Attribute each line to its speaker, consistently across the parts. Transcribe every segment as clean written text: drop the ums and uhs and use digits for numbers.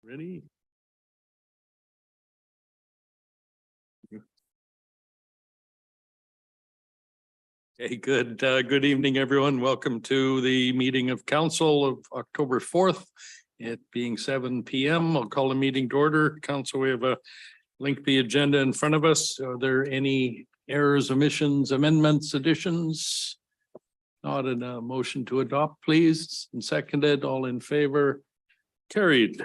Speaker 1: Ready? Okay, good. Good evening, everyone. Welcome to the meeting of council of October 4th. It being 7 p.m. I'll call the meeting to order. Council, we have a lengthy agenda in front of us. Are there any errors, omissions, amendments, additions? Not in a motion to adopt, please, and seconded. All in favor? Carried.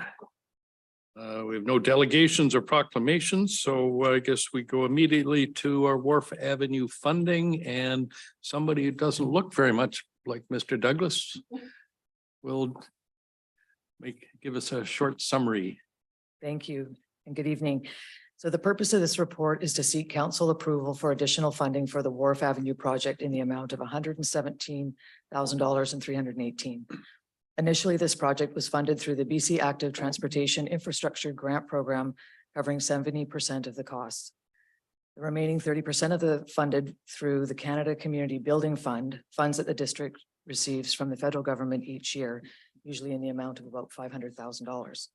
Speaker 1: We have no delegations or proclamations, so I guess we go immediately to our Wharf Avenue funding, and somebody who doesn't look very much like Mr. Douglas will give us a short summary.
Speaker 2: Thank you and good evening. So the purpose of this report is to seek council approval for additional funding for the Wharf Avenue project in the amount of $117,000 and 318. Initially, this project was funded through the BC Active Transportation Infrastructure Grant Program, covering 70% of the costs. The remaining 30% of the funded through the Canada Community Building Fund, funds that the district receives from the federal government each year, usually in the amount of about $500,000.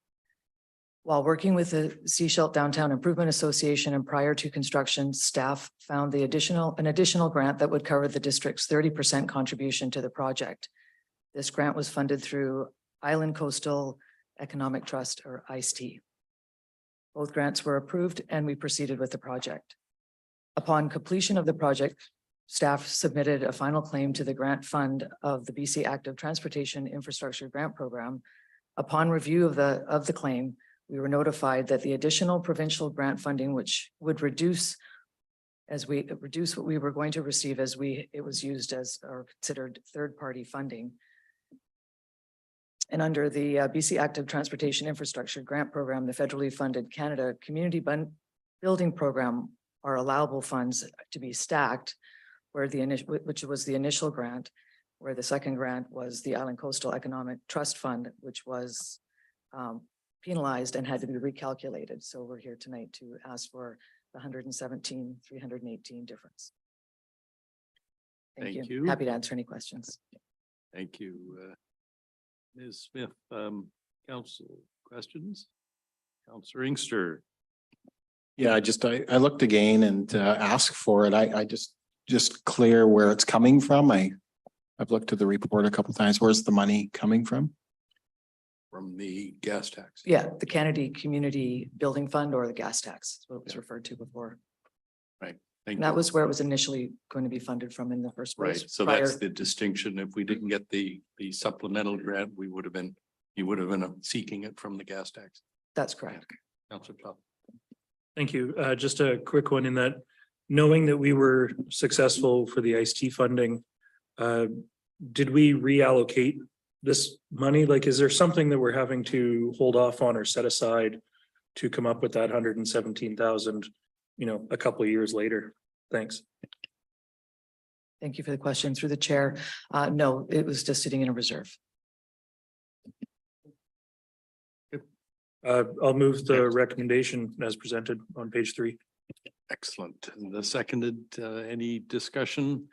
Speaker 2: While working with the Seashell Downtown Improvement Association and prior to construction, staff found an additional grant that would cover the district's 30% contribution to the project. This grant was funded through Island Coastal Economic Trust, or ICT. Both grants were approved and we proceeded with the project. Upon completion of the project, staff submitted a final claim to the grant fund of the BC Active Transportation Infrastructure Grant Program. Upon review of the claim, we were notified that the additional provincial grant funding, which would reduce what we were going to receive as it was used as or considered third-party funding. And under the BC Active Transportation Infrastructure Grant Program, the federally funded Canada Community Building Program are allowable funds to be stacked, which was the initial grant, where the second grant was the Island Coastal Economic Trust Fund, which was penalized and had to be recalculated. So we're here tonight to ask for the 117,318 difference. Thank you. Happy to answer any questions.
Speaker 1: Thank you. Ms. Smith, council questions? Councillor Inkster.
Speaker 3: Yeah, I looked again and asked for it. I just clear where it's coming from. I've looked at the report a couple of times. Where's the money coming from?
Speaker 1: From the gas tax.
Speaker 2: Yeah, the Canada Community Building Fund, or the gas tax, what it was referred to before.
Speaker 1: Right.
Speaker 2: And that was where it was initially going to be funded from in the first place.
Speaker 1: Right. So that's the distinction. If we didn't get the supplemental grant, you would have been seeking it from the gas tax.
Speaker 2: That's correct.
Speaker 1: Councillor Top.
Speaker 4: Thank you. Just a quick one in that, knowing that we were successful for the ICT funding, did we reallocate this money? Like, is there something that we're having to hold off on or set aside to come up with that 117,000, a couple of years later? Thanks.
Speaker 2: Thank you for the question. Through the chair. No, it was just sitting in a reserve.
Speaker 4: I'll move the recommendation as presented on page 3.
Speaker 1: Excellent. And the seconded, any discussion?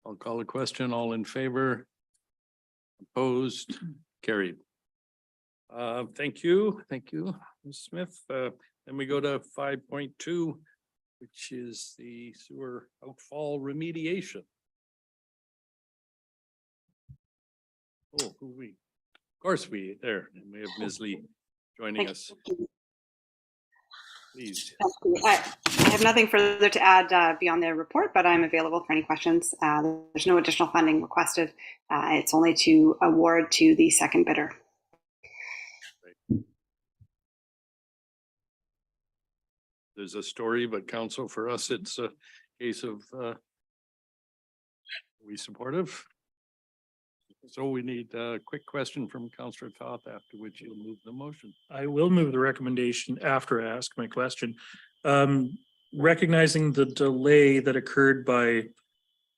Speaker 1: I'll call a question. All in favor? Opposed? Carried. Thank you. Thank you, Ms. Smith. Then we go to 5.2, which is the sewer outfall remediation. Oh, of course we there. And we have Ms. Lee joining us. Please.
Speaker 5: I have nothing further to add beyond the report, but I'm available for any questions. There's no additional funding requested. It's only to award to the second bidder.
Speaker 1: There's a story, but council, for us, it's a case of are we supportive? So we need a quick question from Councillor Toth, after which you'll move the motion.
Speaker 4: I will move the recommendation after I ask my question. Recognizing the delay that occurred by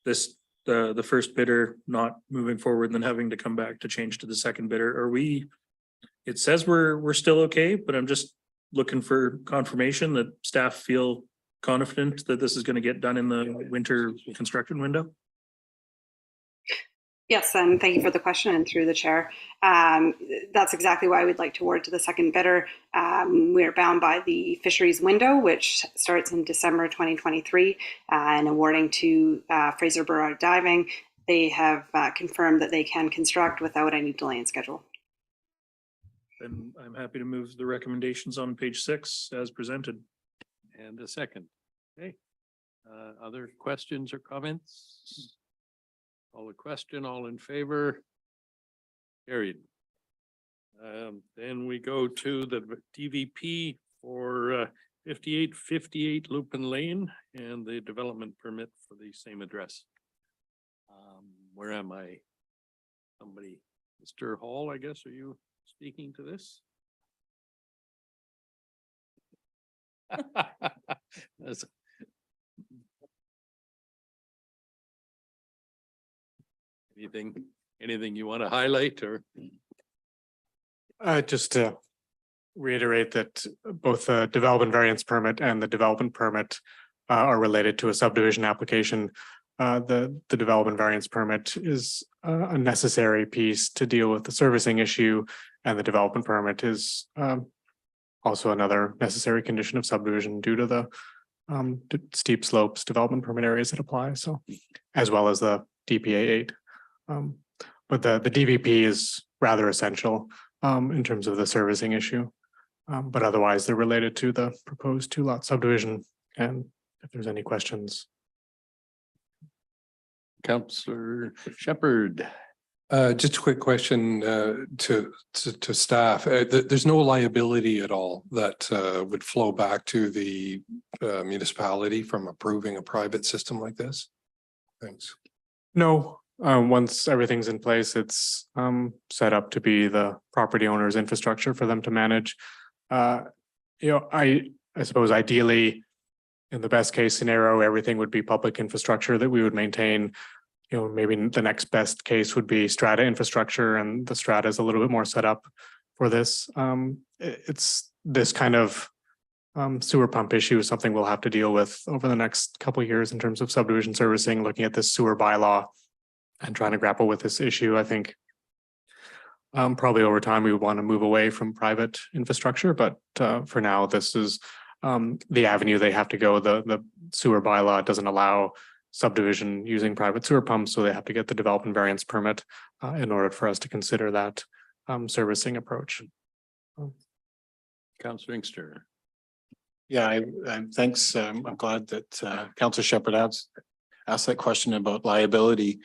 Speaker 4: the first bidder not moving forward and then having to come back to change to the second bidder, it says we're still okay, but I'm just looking for confirmation that staff feel confident that this is going to get done in the winter construction window.
Speaker 5: Yes, and thank you for the question and through the chair. That's exactly why we'd like to award to the second bidder. We are bound by the fisheries window, which starts in December 2023, and awarding to Fraser Burrow Diving. They have confirmed that they can construct without any delay in schedule.
Speaker 4: And I'm happy to move the recommendations on page 6 as presented.
Speaker 1: And a second. Okay. Other questions or comments? All the question, all in favor? Carried. Then we go to the DVP for 5858 Lupin Lane and the development permit for the same address. Where am I? Somebody, Mr. Hall, I guess, are you speaking to this? That's- Anything you want to highlight or?
Speaker 6: Just to reiterate that both the development variance permit and the development permit are related to a subdivision application. The development variance permit is a necessary piece to deal with the servicing issue, and the development permit is also another necessary condition of subdivision due to the steep slopes development permit areas that apply, so as well as the DPA 8. But the DVP is rather essential in terms of the servicing issue. But otherwise, they're related to the proposed 2-lot subdivision. And if there's any questions.
Speaker 1: Councillor Shepherd.
Speaker 7: Just a quick question to staff. There's no liability at all that would flow back to the municipality from approving a private system like this? Thanks.
Speaker 6: No, once everything's in place, it's set up to be the property owner's infrastructure for them to manage. I suppose ideally, in the best case scenario, everything would be public infrastructure that we would maintain. Maybe the next best case would be strata infrastructure, and the strata is a little bit more set up for this. It's this kind of sewer pump issue is something we'll have to deal with over the next couple of years in terms of subdivision servicing, looking at this sewer bylaw and trying to grapple with this issue. I think probably over time we would want to move away from private infrastructure, but for now, this is the avenue they have to go. The sewer bylaw doesn't allow subdivision using private sewer pumps, so they have to get the development variance permit in order for us to consider that servicing approach.
Speaker 1: Councillor Inkster.
Speaker 3: Yeah, I thanks. I'm glad that Councillor Shepherd asked that question about liability,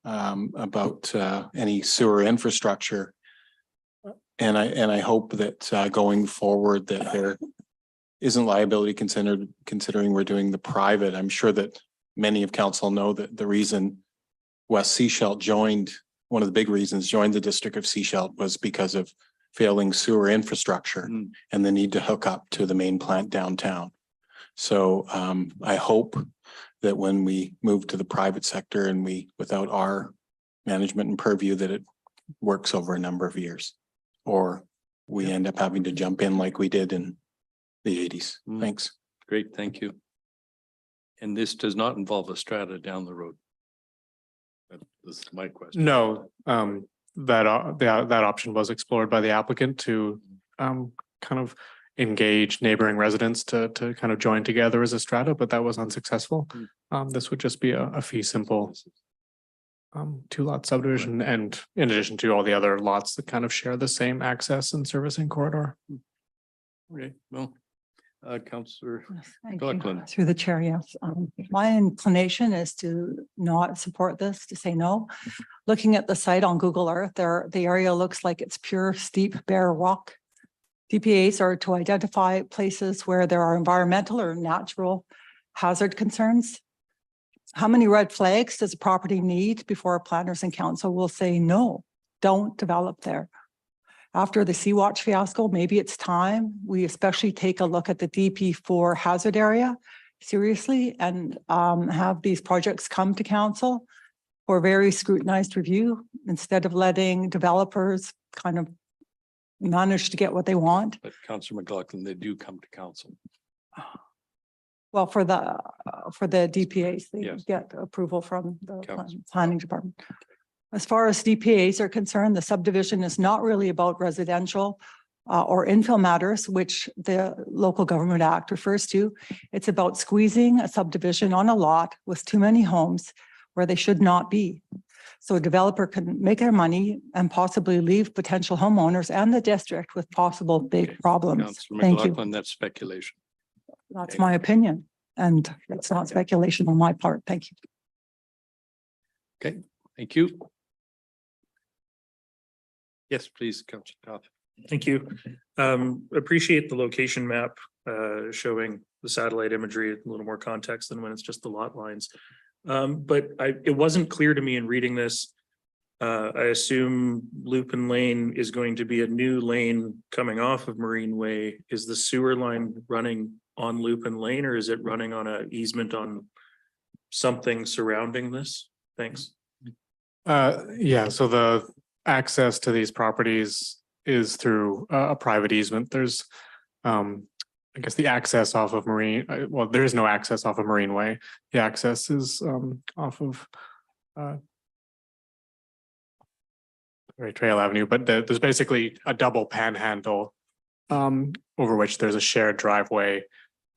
Speaker 3: about any sewer infrastructure. And I hope that going forward that there isn't liability considering we're doing the private. I'm sure that many of council know that the reason West Sechelt joined, one of the big reasons joined the district of Sechelt was because of failing sewer infrastructure and the need to hook up to the main plant downtown. So I hope that when we move to the private sector and without our management and purview, that it works over a number of years, or we end up having to jump in like we did in the 80s. Thanks.
Speaker 1: Great, thank you. And this does not involve a strata down the road. This is my question.
Speaker 6: No, that option was explored by the applicant to kind of engage neighboring residents to kind of join together as a strata, but that was unsuccessful. This would just be a fee simple 2-lot subdivision, and in addition to all the other lots that kind of share the same access and servicing corridor.
Speaker 1: Okay, well, Councillor
Speaker 8: Thank you.
Speaker 1: Gluckman.
Speaker 8: Through the chair, yes. My inclination is to not support this, to say no. Looking at the site on Google Earth, the area looks like it's pure, steep, bare rock. DPAs are to identify places where there are environmental or natural hazard concerns. How many red flags does a property need before planners and council will say, no, don't develop there? After the Sea-Watch fiasco, maybe it's time we especially take a look at the DP4 hazard area seriously and have these projects come to council for very scrutinized review instead of letting developers kind of manage to get what they want.
Speaker 1: But Councillor McLaughlin, they do come to council.
Speaker 8: Well, for the DPAs, they
Speaker 1: Yes.
Speaker 8: get approval from the
Speaker 1: Council.
Speaker 8: planning department. As far as DPAs are concerned, the subdivision is not really about residential or infill matters, which the Local Government Act refers to. It's about squeezing a subdivision on a lot with too many homes where they should not be. So a developer can make their money and possibly leave potential homeowners and the district with possible big problems.
Speaker 1: Councillor
Speaker 8: Thank you.
Speaker 1: McLaughlin, that's speculation.
Speaker 8: That's my opinion. And it's not speculation on my part. Thank you.
Speaker 1: Okay, thank you. Yes, please, Councillor Toth.
Speaker 4: Thank you. Appreciate the location map showing the satellite imagery, a little more context than when it's just the lot lines. But it wasn't clear to me in reading this. I assume Lupin Lane is going to be a new lane coming off of Marine Way. Is the sewer line running on Lupin Lane, or is it running on an easement on something surrounding this? Thanks.
Speaker 6: Yeah, so the access to these properties is through a private easement. There's, I guess the access off of Marine, well, there is no access off of Marine Way. The access is off of Trail Avenue, but there's basically a double panhandle over which there's a shared driveway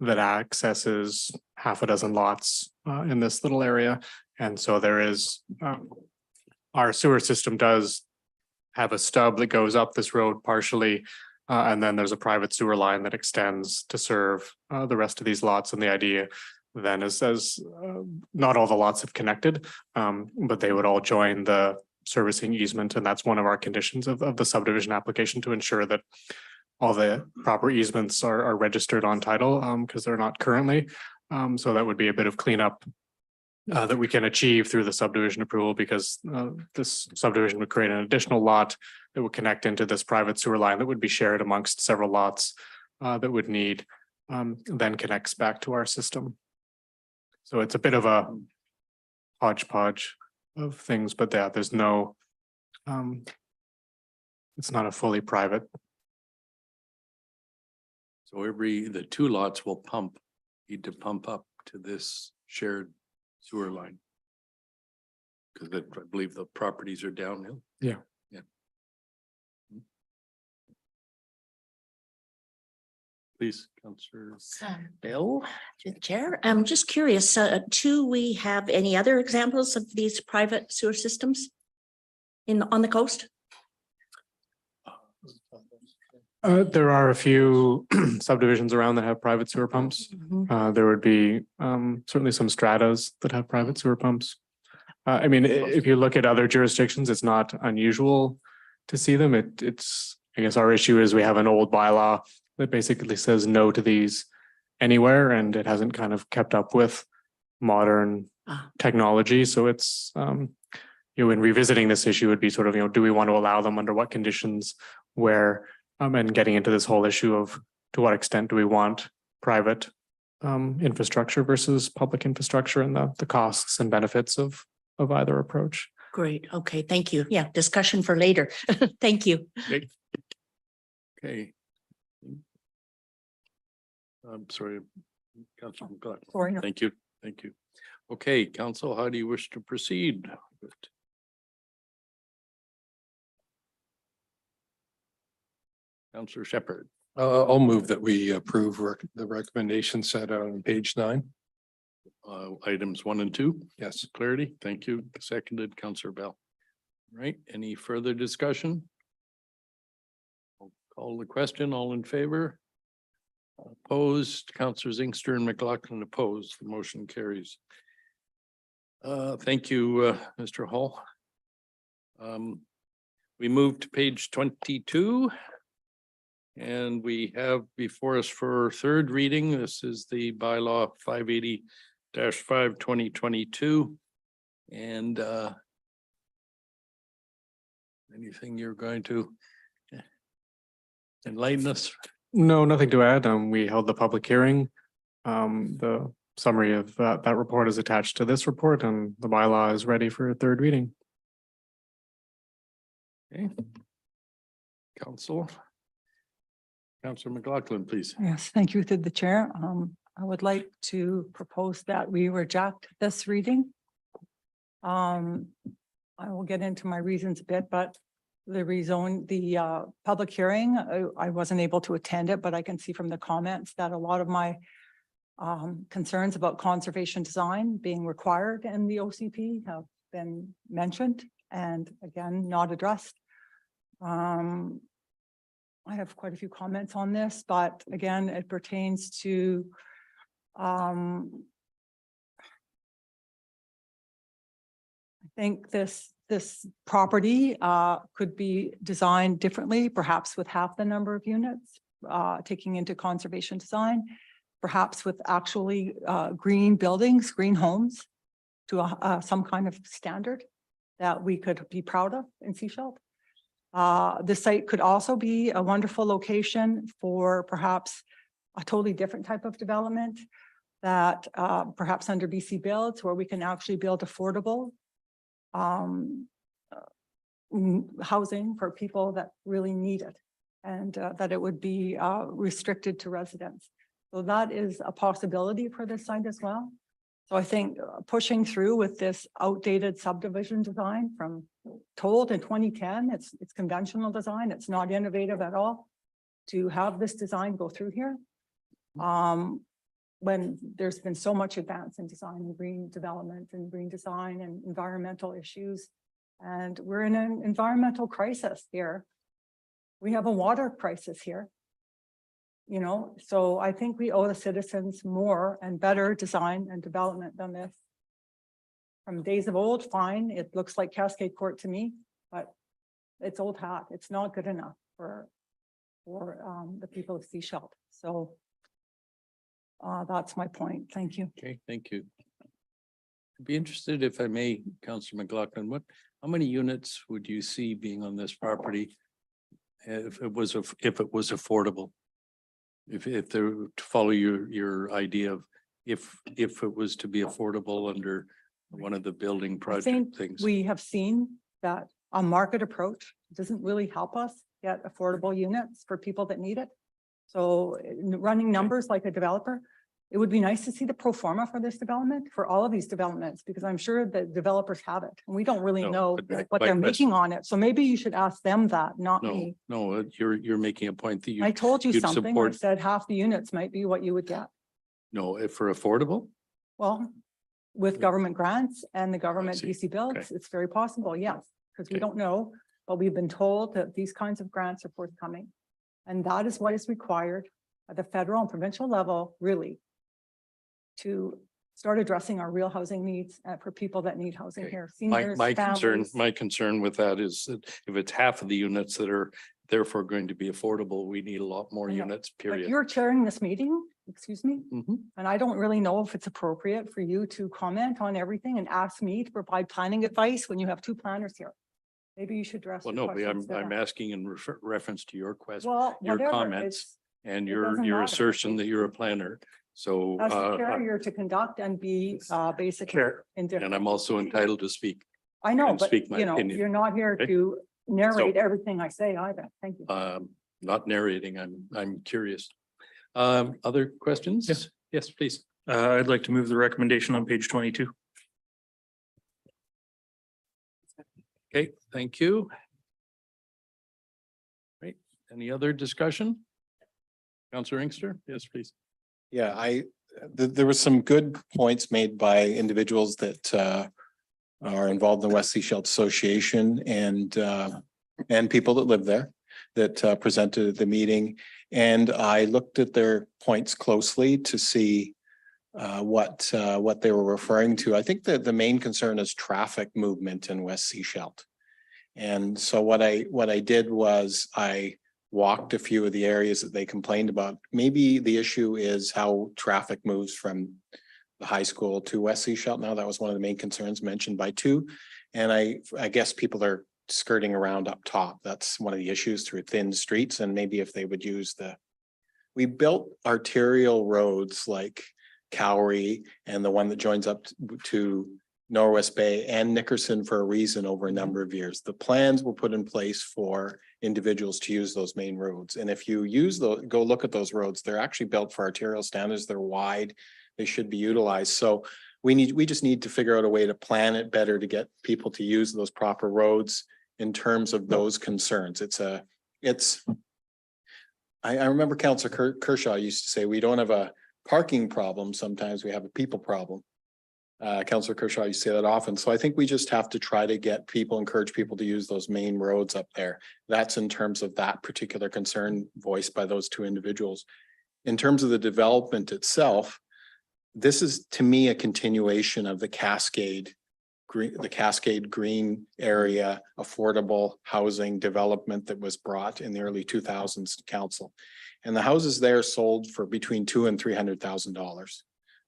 Speaker 6: that accesses half a dozen lots in this little area. And so there is, our sewer system does have a stub that goes up this road partially. And then there's a private sewer line that extends to serve the rest of these lots. And the idea then is as not all the lots have connected, but they would all join the servicing easement. And that's one of our conditions of the subdivision application, to ensure that all the proper easements are registered on title, because they're not currently. So that would be a bit of cleanup that we can achieve through the subdivision approval, because this subdivision would create an additional lot that would connect into this private sewer line that would be shared amongst several lots that would need, then connects back to our system. So it's a bit of a hodgepodge of things, but yeah, there's no, it's not a fully private.
Speaker 1: So the two lots will need to pump up to this shared sewer line. Because I believe the properties are downhill.
Speaker 6: Yeah.
Speaker 1: Yeah. Please, Councillor.
Speaker 9: Bill, to the chair, I'm just curious, do we have any other examples of these private sewer systems on the coast?
Speaker 6: There are a few subdivisions around that have private sewer pumps. There would be certainly some stratas that have private sewer pumps. I mean, if you look at other jurisdictions, it's not unusual to see them. It's, I guess our issue is we have an old bylaw that basically says no to these anywhere, and it hasn't kind of kept up with modern technology. So it's, in revisiting this issue would be sort of, do we want to allow them, under what conditions, where, and getting into this whole issue of to what extent do we want private infrastructure versus public infrastructure, and the costs and benefits of either approach.
Speaker 9: Great. Okay. Thank you. Yeah. Discussion for later. Thank you.
Speaker 1: Okay. I'm sorry. Councillor McLaughlin.
Speaker 8: Sorry.
Speaker 1: Thank you. Thank you. Okay, council, how do you wish to proceed? Councillor Shepherd.
Speaker 7: I'll move that we approve the recommendation set out on page 9.
Speaker 1: Items 1 and 2.
Speaker 7: Yes.
Speaker 1: Clarity. Thank you. Seconded, Councillor Bell. Right. Any further discussion? I'll call the question. All in favor? Opposed? Councillors Inkster and McLaughlin opposed. The motion carries. Thank you, Mr. Hall. We move to page 22. And we have before us for third reading, this is the bylaw 580-5/2022. And anything you're going to enlighten us?
Speaker 6: No, nothing to add. We held the public hearing. The summary of that report is attached to this report, and the bylaw is ready for a third reading.
Speaker 1: Okay. Councillor McLaughlin, please.
Speaker 8: Yes, thank you to the chair. I would like to propose that we reject this reading. I will get into my reasons a bit, but the public hearing, I wasn't able to attend it, but I can see from the comments that a lot of my concerns about conservation design being required in the OCP have been mentioned and again, not addressed. I have quite a few comments on this, but again, it pertains to I think this property could be designed differently, perhaps with half the number of units, taking into conservation design, perhaps with actually green buildings, green homes to some kind of standard that we could be proud of in Sechelt. The site could also be a wonderful location for perhaps a totally different type of development that perhaps under BC Builds, where we can actually build affordable housing for people that really need it, and that it would be restricted to residents. So that is a possibility for this site as well. So I think pushing through with this outdated subdivision design from told in 2010, it's conventional design, it's not innovative at all, to have this design go through here. When there's been so much advance in design and green development and green design and environmental issues. And we're in an environmental crisis here. We have a water crisis here. You know, so I think we owe the citizens more and better design and development than this. From days of old, fine, it looks like Cascade Court to me, but it's old hat. It's not good enough for the people of Sechelt. So that's my point. Thank you.
Speaker 1: Okay, thank you. I'd be interested, if I may, Councillor McLaughlin, how many units would you see being on this property if it was affordable? If they were to follow your idea of if it was to be affordable under one of the building
Speaker 8: I
Speaker 1: project
Speaker 8: think
Speaker 1: things.
Speaker 8: we have seen that a market approach doesn't really help us get affordable units for people that need it. So running numbers like a developer, it would be nice to see the pro forma for this development, for all of these developments, because I'm sure that developers have it and we don't really
Speaker 1: No,
Speaker 8: know
Speaker 1: but
Speaker 8: what
Speaker 1: my
Speaker 8: they're
Speaker 1: question-
Speaker 8: making on it. So maybe you should ask them that, not me.
Speaker 1: No, you're making a point that
Speaker 8: I
Speaker 1: you,
Speaker 8: told you
Speaker 1: you'd
Speaker 8: something. I
Speaker 1: support-
Speaker 8: said half the units might be what you would get.
Speaker 1: no, if for affordable,
Speaker 8: Well, with government grants and the government
Speaker 1: see.
Speaker 8: BC builds, it's very possible, yes, because we
Speaker 1: Okay.
Speaker 8: don't know, but we've been told that these kinds of grants are forthcoming. And that is what is required at the federal and provincial level, really, to start addressing our real housing needs for people that need housing
Speaker 1: Okay.
Speaker 8: here.
Speaker 1: my
Speaker 8: Seniors,
Speaker 1: concern,
Speaker 8: families.
Speaker 1: with that is that if it's half of the units that are therefore going to be affordable, we need a lot more
Speaker 8: I know,
Speaker 1: units,
Speaker 8: But
Speaker 1: period.
Speaker 8: you're chairing this meeting, excuse me,
Speaker 1: Mhm.
Speaker 8: and I don't really know if it's appropriate for you to comment on everything and ask me to provide planning advice when you have two planners here. Maybe you should address.
Speaker 1: Well,
Speaker 8: your
Speaker 1: no, but
Speaker 8: questions to
Speaker 1: I'm
Speaker 8: them.
Speaker 1: asking in reference to your question,
Speaker 8: Well,
Speaker 1: your
Speaker 8: whatever,
Speaker 1: comments and
Speaker 8: it doesn't
Speaker 1: your
Speaker 8: matter.
Speaker 1: assertion that you're a planner. So,
Speaker 8: As the chair, you're to conduct and be basically
Speaker 4: Chair.
Speaker 8: indifferent.
Speaker 1: and I'm also entitled to speak.
Speaker 8: I know,
Speaker 1: and
Speaker 8: but
Speaker 1: speak my
Speaker 8: you know,
Speaker 1: opinion.
Speaker 8: you're not here
Speaker 1: Okay.
Speaker 8: to narrate everything I say either. Thank you.
Speaker 1: Not narrating, I'm curious. Other questions?
Speaker 4: Yes.
Speaker 1: Yes, please.
Speaker 4: I'd like to move the recommendation on page 22.
Speaker 1: Okay, thank you. Great. Any other discussion? Counselor Inkster? Yes, please.
Speaker 3: Yeah, there was some good points made by individuals that are involved in the West Sechelt Association and people that live there that presented at the meeting. And I looked at their points closely to see what they were referring to. I think that the main concern is traffic movement in West Sechelt. And so what I did was I walked a few of the areas that they complained about. Maybe the issue is how traffic moves from the high school to West Sechelt. Now, that was one of the main concerns mentioned by two. And I guess people are skirting around up top. That's one of the issues through thin streets. And maybe if they would use we built arterial roads like Cowrie and the one that joins up to Norwest Bay and Nickerson for a reason over a number of years. The plans were put in place for individuals to use those main roads. And if you go look at those roads, they're actually built for arterial standards. They're wide. They should be utilized. So we just need to figure out a way to plan it better to get people to use those proper roads in terms of those concerns. I remember Councillor Kershaw used to say, we don't have a parking problem. Sometimes we have a people problem. Councillor Kershaw used to say that often. So I think we just have to try to get people, encourage people to use those main roads up there. That's in terms of that particular concern voiced by those two individuals. In terms of the development itself, this is to me a continuation of the Cascade Green area affordable housing development that was brought in the early 2000s to council. And the houses there sold for between $200,000 and $300,000.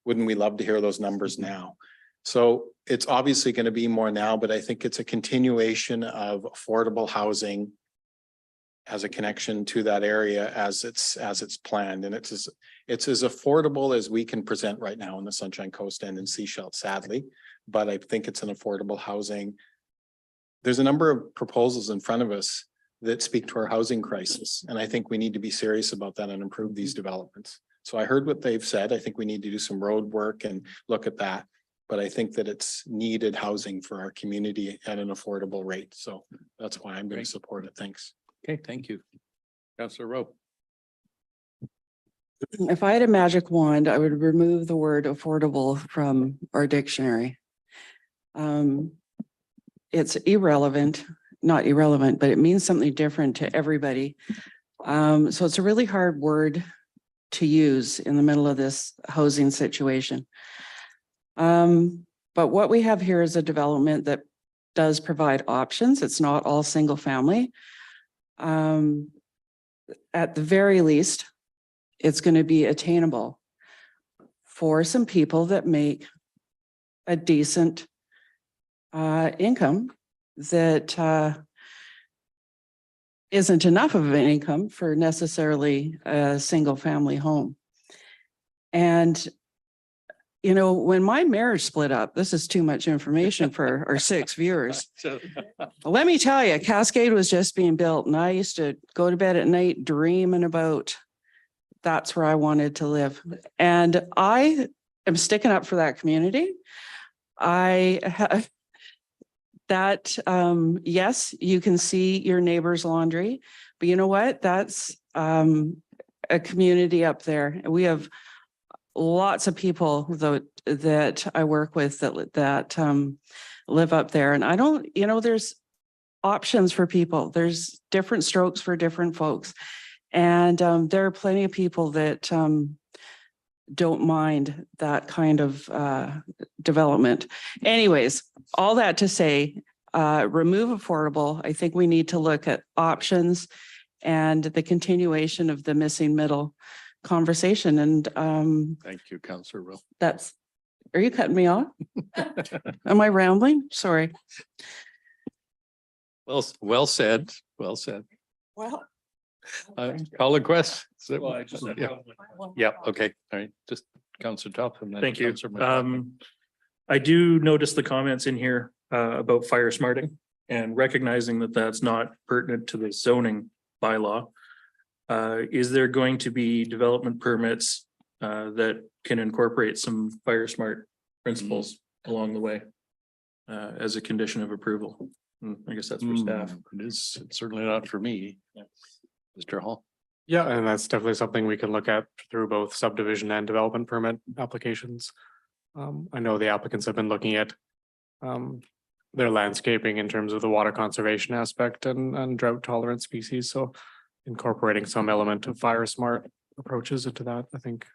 Speaker 3: Wouldn't we love to hear those numbers now? So it's obviously going to be more now, but I think it's a continuation of affordable housing as a connection to that area as it's planned. And it's as affordable as we can present right now in the Sunshine Coast and in Sechelt, sadly. But I think it's an affordable housing. There's a number of proposals in front of us that speak to our housing crisis. And I think we need to be serious about that and improve these developments. So I heard what they've said. I think we need to do some road work and look at that. But I think that it's needed housing for our community at an affordable rate. So that's why I'm going to support it. Thanks.
Speaker 1: Okay, thank you. Councillor Rowe.
Speaker 10: If I had a magic wand, I would remove the word affordable from our dictionary. It's irrelevant, not irrelevant, but it means something different to everybody. So it's a really hard word to use in the middle of this housing situation. But what we have here is a development that does provide options. It's not all single family. At the very least, it's going to be attainable for some people that make a decent income that isn't enough of an income for necessarily a single family home. And, you know, when my marriage split up, this is too much information for our 6 viewers. Let me tell you, Cascade was just being built and I used to go to bed at night dreaming about that's where I wanted to live. And I am sticking up for that community. Yes, you can see your neighbor's laundry, but you know what? That's a community up there. We have lots of people that I work with that live up there. And I don't, you know, there's options for people. There's different strokes for different folks. And there are plenty of people that don't mind that kind of development. Anyways, all that to say, remove affordable. I think we need to look at options and the continuation of the missing middle conversation. And
Speaker 1: Thank you, Councillor Rowe.
Speaker 10: Are you cutting me off? Am I rambling? Sorry.
Speaker 1: Well said. Well said.
Speaker 10: Well.
Speaker 1: Call a question.
Speaker 4: Well, I just have
Speaker 1: Yeah.
Speaker 4: one.
Speaker 1: Yeah, okay, all right, just Councillor Topham. then
Speaker 4: Thank you.
Speaker 1: Councillor McLaughlin.
Speaker 4: I do notice the comments in here about fire smarting and recognizing that that's not pertinent to the zoning bylaw. Is there going to be development permits that can incorporate some fire smart principles along the way as a condition of approval? I guess that's for staff.
Speaker 1: It's certainly not for me. Mr. Hall.
Speaker 6: Yeah, and that's definitely something we can look at through both subdivision and development permit applications. I know the applicants have been looking at their landscaping in terms of the water conservation aspect and drought tolerant species. So incorporating some element of fire smart approaches into that, I think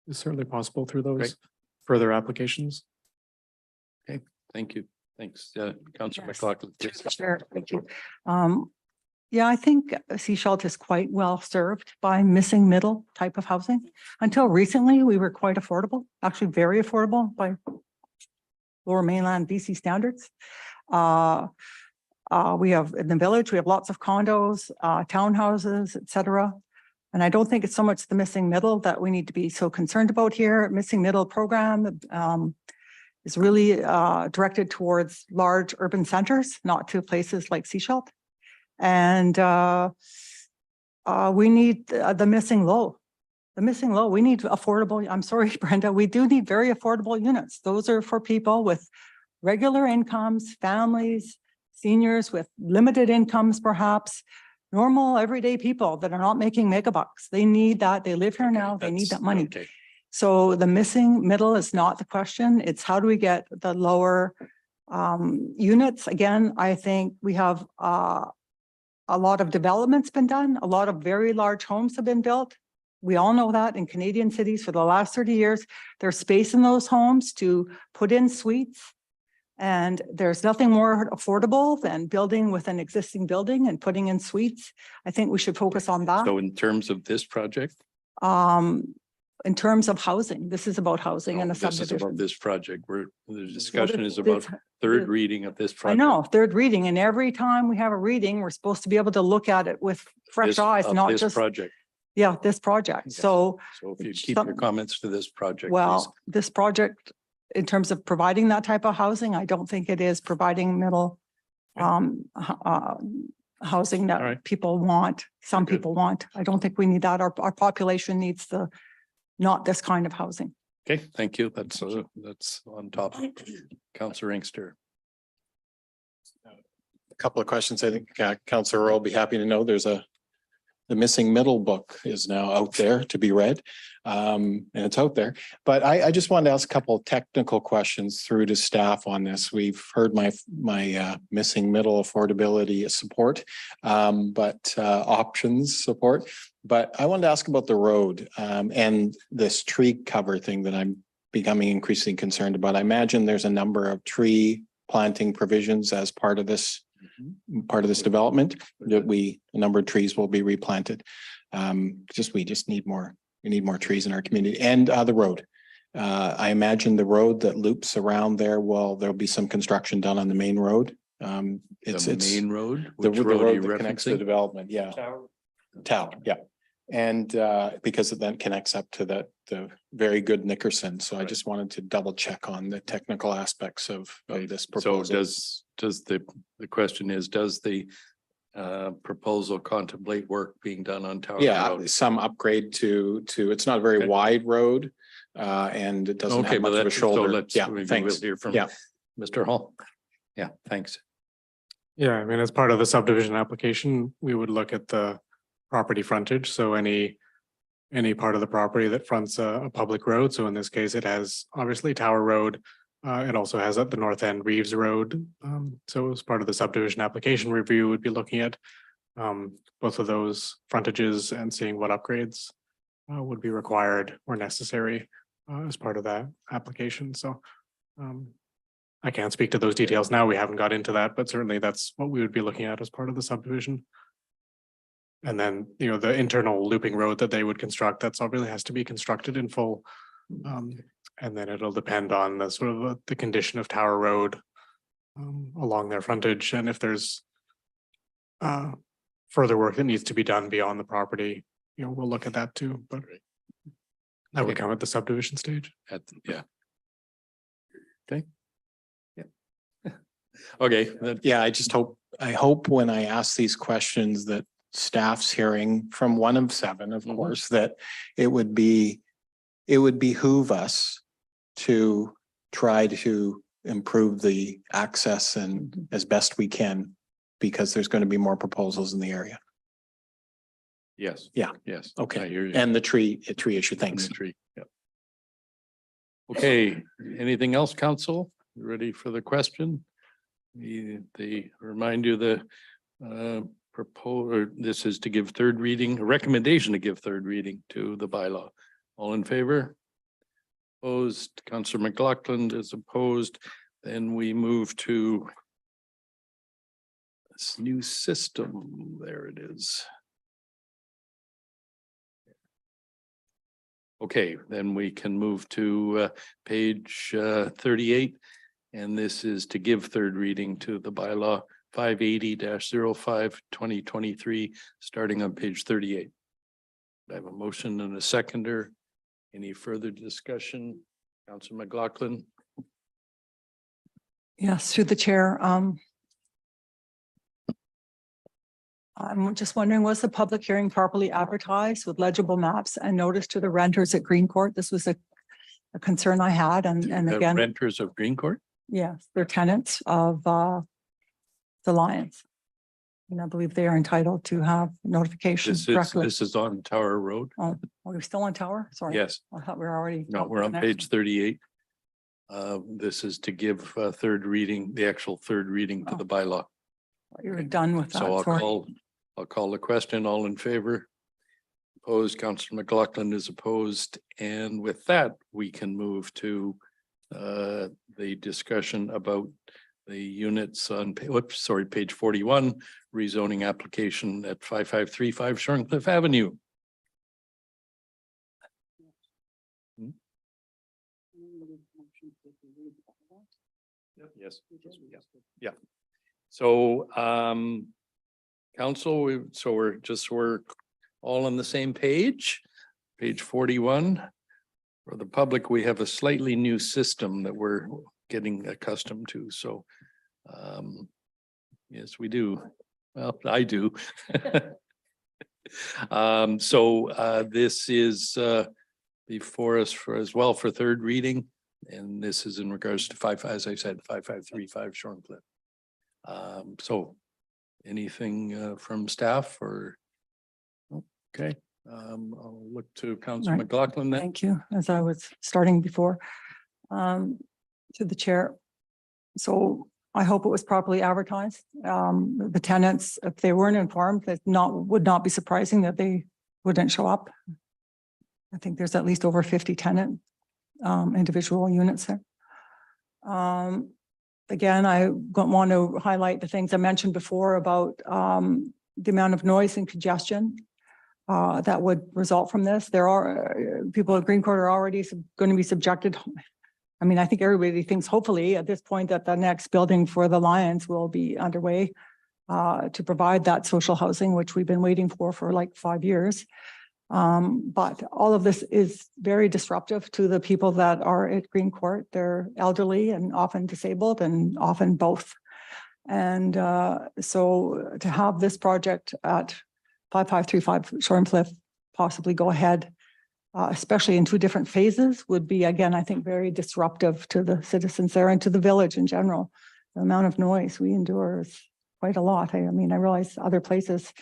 Speaker 6: is certainly possible through those
Speaker 1: Great.
Speaker 6: further applications.
Speaker 1: Okay, thank you. Thanks, Councillor
Speaker 8: Yes.
Speaker 1: McLaughlin.
Speaker 8: Sure, thank you. Yeah, I think Sechelt is quite well served by missing middle type of housing. Until recently, we were quite affordable, actually very affordable by lower mainland BC standards. We have in the village, we have lots of condos, townhouses, et cetera. And I don't think it's so much the missing middle that we need to be so concerned about here. Missing middle program is really directed towards large urban centers, not to places like Sechelt. And we need the missing low. the missing low, we need affordable, I'm sorry, Brenda, we do need very affordable units. Those are for people with regular incomes, families, seniors with limited incomes perhaps, normal everyday people that are not making mega bucks. They need that. They live here now. They need that money.
Speaker 1: Okay.
Speaker 8: So the missing middle is not the question. It's how do we get the lower units? Again, I think we have a lot of development's been done. A lot of very large homes have been built. We all know that in Canadian cities for the last 30 years, there's space in those homes to put in suites. And there's nothing more affordable than building with an existing building and putting in suites. I think we should focus on that.
Speaker 1: So in terms of this project?
Speaker 8: In terms of housing, this is about housing and a
Speaker 1: This is about
Speaker 8: subdivision.
Speaker 1: this project where the discussion is about third reading of this
Speaker 8: I
Speaker 1: project.
Speaker 8: know, third reading, and every time we have a reading, we're supposed to be able to look at it with fresh
Speaker 1: This-
Speaker 8: eyes,
Speaker 1: of
Speaker 8: not
Speaker 1: this
Speaker 8: just,
Speaker 1: project.
Speaker 8: yeah, this project.
Speaker 1: Yes.
Speaker 8: So,
Speaker 1: So if you keep your
Speaker 8: some-
Speaker 1: comments to this project, please.
Speaker 8: well, this project, in terms of providing that type of housing, I don't think it is providing middle housing
Speaker 1: All
Speaker 8: that
Speaker 1: right.
Speaker 8: people want, some
Speaker 1: Very good.
Speaker 8: people want. I don't think we need that. Our population needs not this kind of housing.
Speaker 1: Okay, thank you. That's on top. Councillor Inkster.
Speaker 3: A couple of questions. I think Councillor Earl will be happy to know the missing middle book is now out there to be read. And it's out there. But I just wanted to ask a couple of technical questions through to staff on this. We've heard my missing middle affordability support, but options support. But I wanted to ask about the road and this tree cover thing that I'm becoming increasingly concerned about. I imagine there's a number of tree planting provisions as part of this development that a number of trees will be replanted. We just need more. We need more trees in our community and the road. I imagine the road that loops around there, there'll be some construction done on the main road. It's
Speaker 1: The main road?
Speaker 3: the
Speaker 1: Which road are you
Speaker 3: road that connects the
Speaker 1: referencing?
Speaker 3: development, yeah. Tower, yeah. And because it then connects up to the very good Nickerson. So I just wanted to double check on the technical aspects of this
Speaker 1: So
Speaker 3: proposal.
Speaker 1: does the question is, does the proposal contemplate work being done on Tower
Speaker 3: Yeah,
Speaker 1: Road?
Speaker 3: some upgrade to, it's not a very
Speaker 1: Okay.
Speaker 3: wide road. And it doesn't
Speaker 1: Okay,
Speaker 3: have
Speaker 1: but
Speaker 3: much of a
Speaker 1: let's, so
Speaker 3: shoulder.
Speaker 1: let's,
Speaker 3: Yeah,
Speaker 1: we will
Speaker 3: thanks.
Speaker 1: hear from
Speaker 3: Yeah.
Speaker 1: Mr. Hall. Yeah, thanks.
Speaker 6: Yeah, I mean, as part of the subdivision application, we would look at the property frontage. So any part of the property that fronts a public road. So in this case, it has obviously Tower Road. It also has at the north end Reeves Road. So as part of the subdivision application review, we'd be looking at both of those frontages and seeing what upgrades would be required or necessary as part of that application. So I can't speak to those details now. We haven't got into that, but certainly that's what we would be looking at as part of the subdivision. And then, the internal looping road that they would construct, that's obviously has to be constructed in full. And then it'll depend on the sort of the condition of Tower Road along their frontage, and if there's further work that needs to be done beyond the property, we'll look at that too, but that would come at the subdivision stage.
Speaker 1: Yeah. Okay. Yeah. Okay, then,
Speaker 3: Yeah, I hope when I ask these questions that staff's hearing from one of seven, of course, that it would behoove us to try to improve the access and as best we can, because there's going to be more proposals in the area.
Speaker 1: yes.
Speaker 3: Yeah.
Speaker 1: Yes.
Speaker 3: Okay.
Speaker 1: I hear you.
Speaker 3: And the tree issue,
Speaker 1: And
Speaker 3: thanks.
Speaker 1: the tree, yeah. Okay, anything else, council? Ready for the question? The remind you this is to give third reading, a recommendation to give third reading to the bylaw. All in favor? Opposed, Councillor McLaughlin is opposed. Then we move to this new system. There it is. Okay, then we can move to page 38. And this is to give third reading to the bylaw 580-05 2023, starting on page 38. I have a motion and a seconder. Any further discussion? Councillor McLaughlin.
Speaker 8: Yes, through the chair. I'm just wondering, was the public hearing properly advertised with legible maps and notice to the renters at Green Court? This was a concern I had, and
Speaker 1: The
Speaker 8: again,
Speaker 1: renters of Green Court?
Speaker 8: yes, they're tenants of the Lions. And I believe they are entitled to have notification directly.
Speaker 1: This is on Tower Road.
Speaker 8: Oh, are we still on Tower? Sorry.
Speaker 1: Yes,
Speaker 8: I thought we were already.
Speaker 1: no, we're on page 38. This is to give third reading, the actual third reading to the bylaw.
Speaker 8: You're done with that.
Speaker 1: So
Speaker 8: sorry.
Speaker 1: I'll call the question. All in favor? Opposed, Councillor McLaughlin is opposed. And with that, we can move to the discussion about the units on, page 41, rezoning application at 5535 Shorncliffe Avenue. Yes. Yeah. So, council, we're all on the same page, page 41. For the public, we have a slightly new system that we're getting accustomed to, so yes, we do. Well, I do. This is before us as well for third reading, and this is in regards to 5535 Shorncliffe. So anything from staff or? Okay, I'll look to Councillor
Speaker 8: Right.
Speaker 1: McLaughlin then.
Speaker 8: Thank you, as I was starting before, to the chair. So I hope it was properly advertised. The tenants, if they weren't informed, that would not be surprising that they wouldn't show up. I think there's at least over 50 tenant individual units there. Again, I want to highlight the things I mentioned before about the amount of noise and congestion that would result from this. There are people at Green Court are already going to be subjected. I mean, I think everybody thinks hopefully at this point that the next building for the Lions will be underway to provide that social housing, which we've been waiting for like 5 years. But all of this is very disruptive to the people that are at Green Court. They're elderly and often disabled and often both. And so to have this project at 5535 Shorncliffe possibly go ahead, especially in 2 different phases, would be, again, I think, very disruptive to the citizens there and to the village in general. The amount of noise we endure is quite a lot. I mean, I realize other places,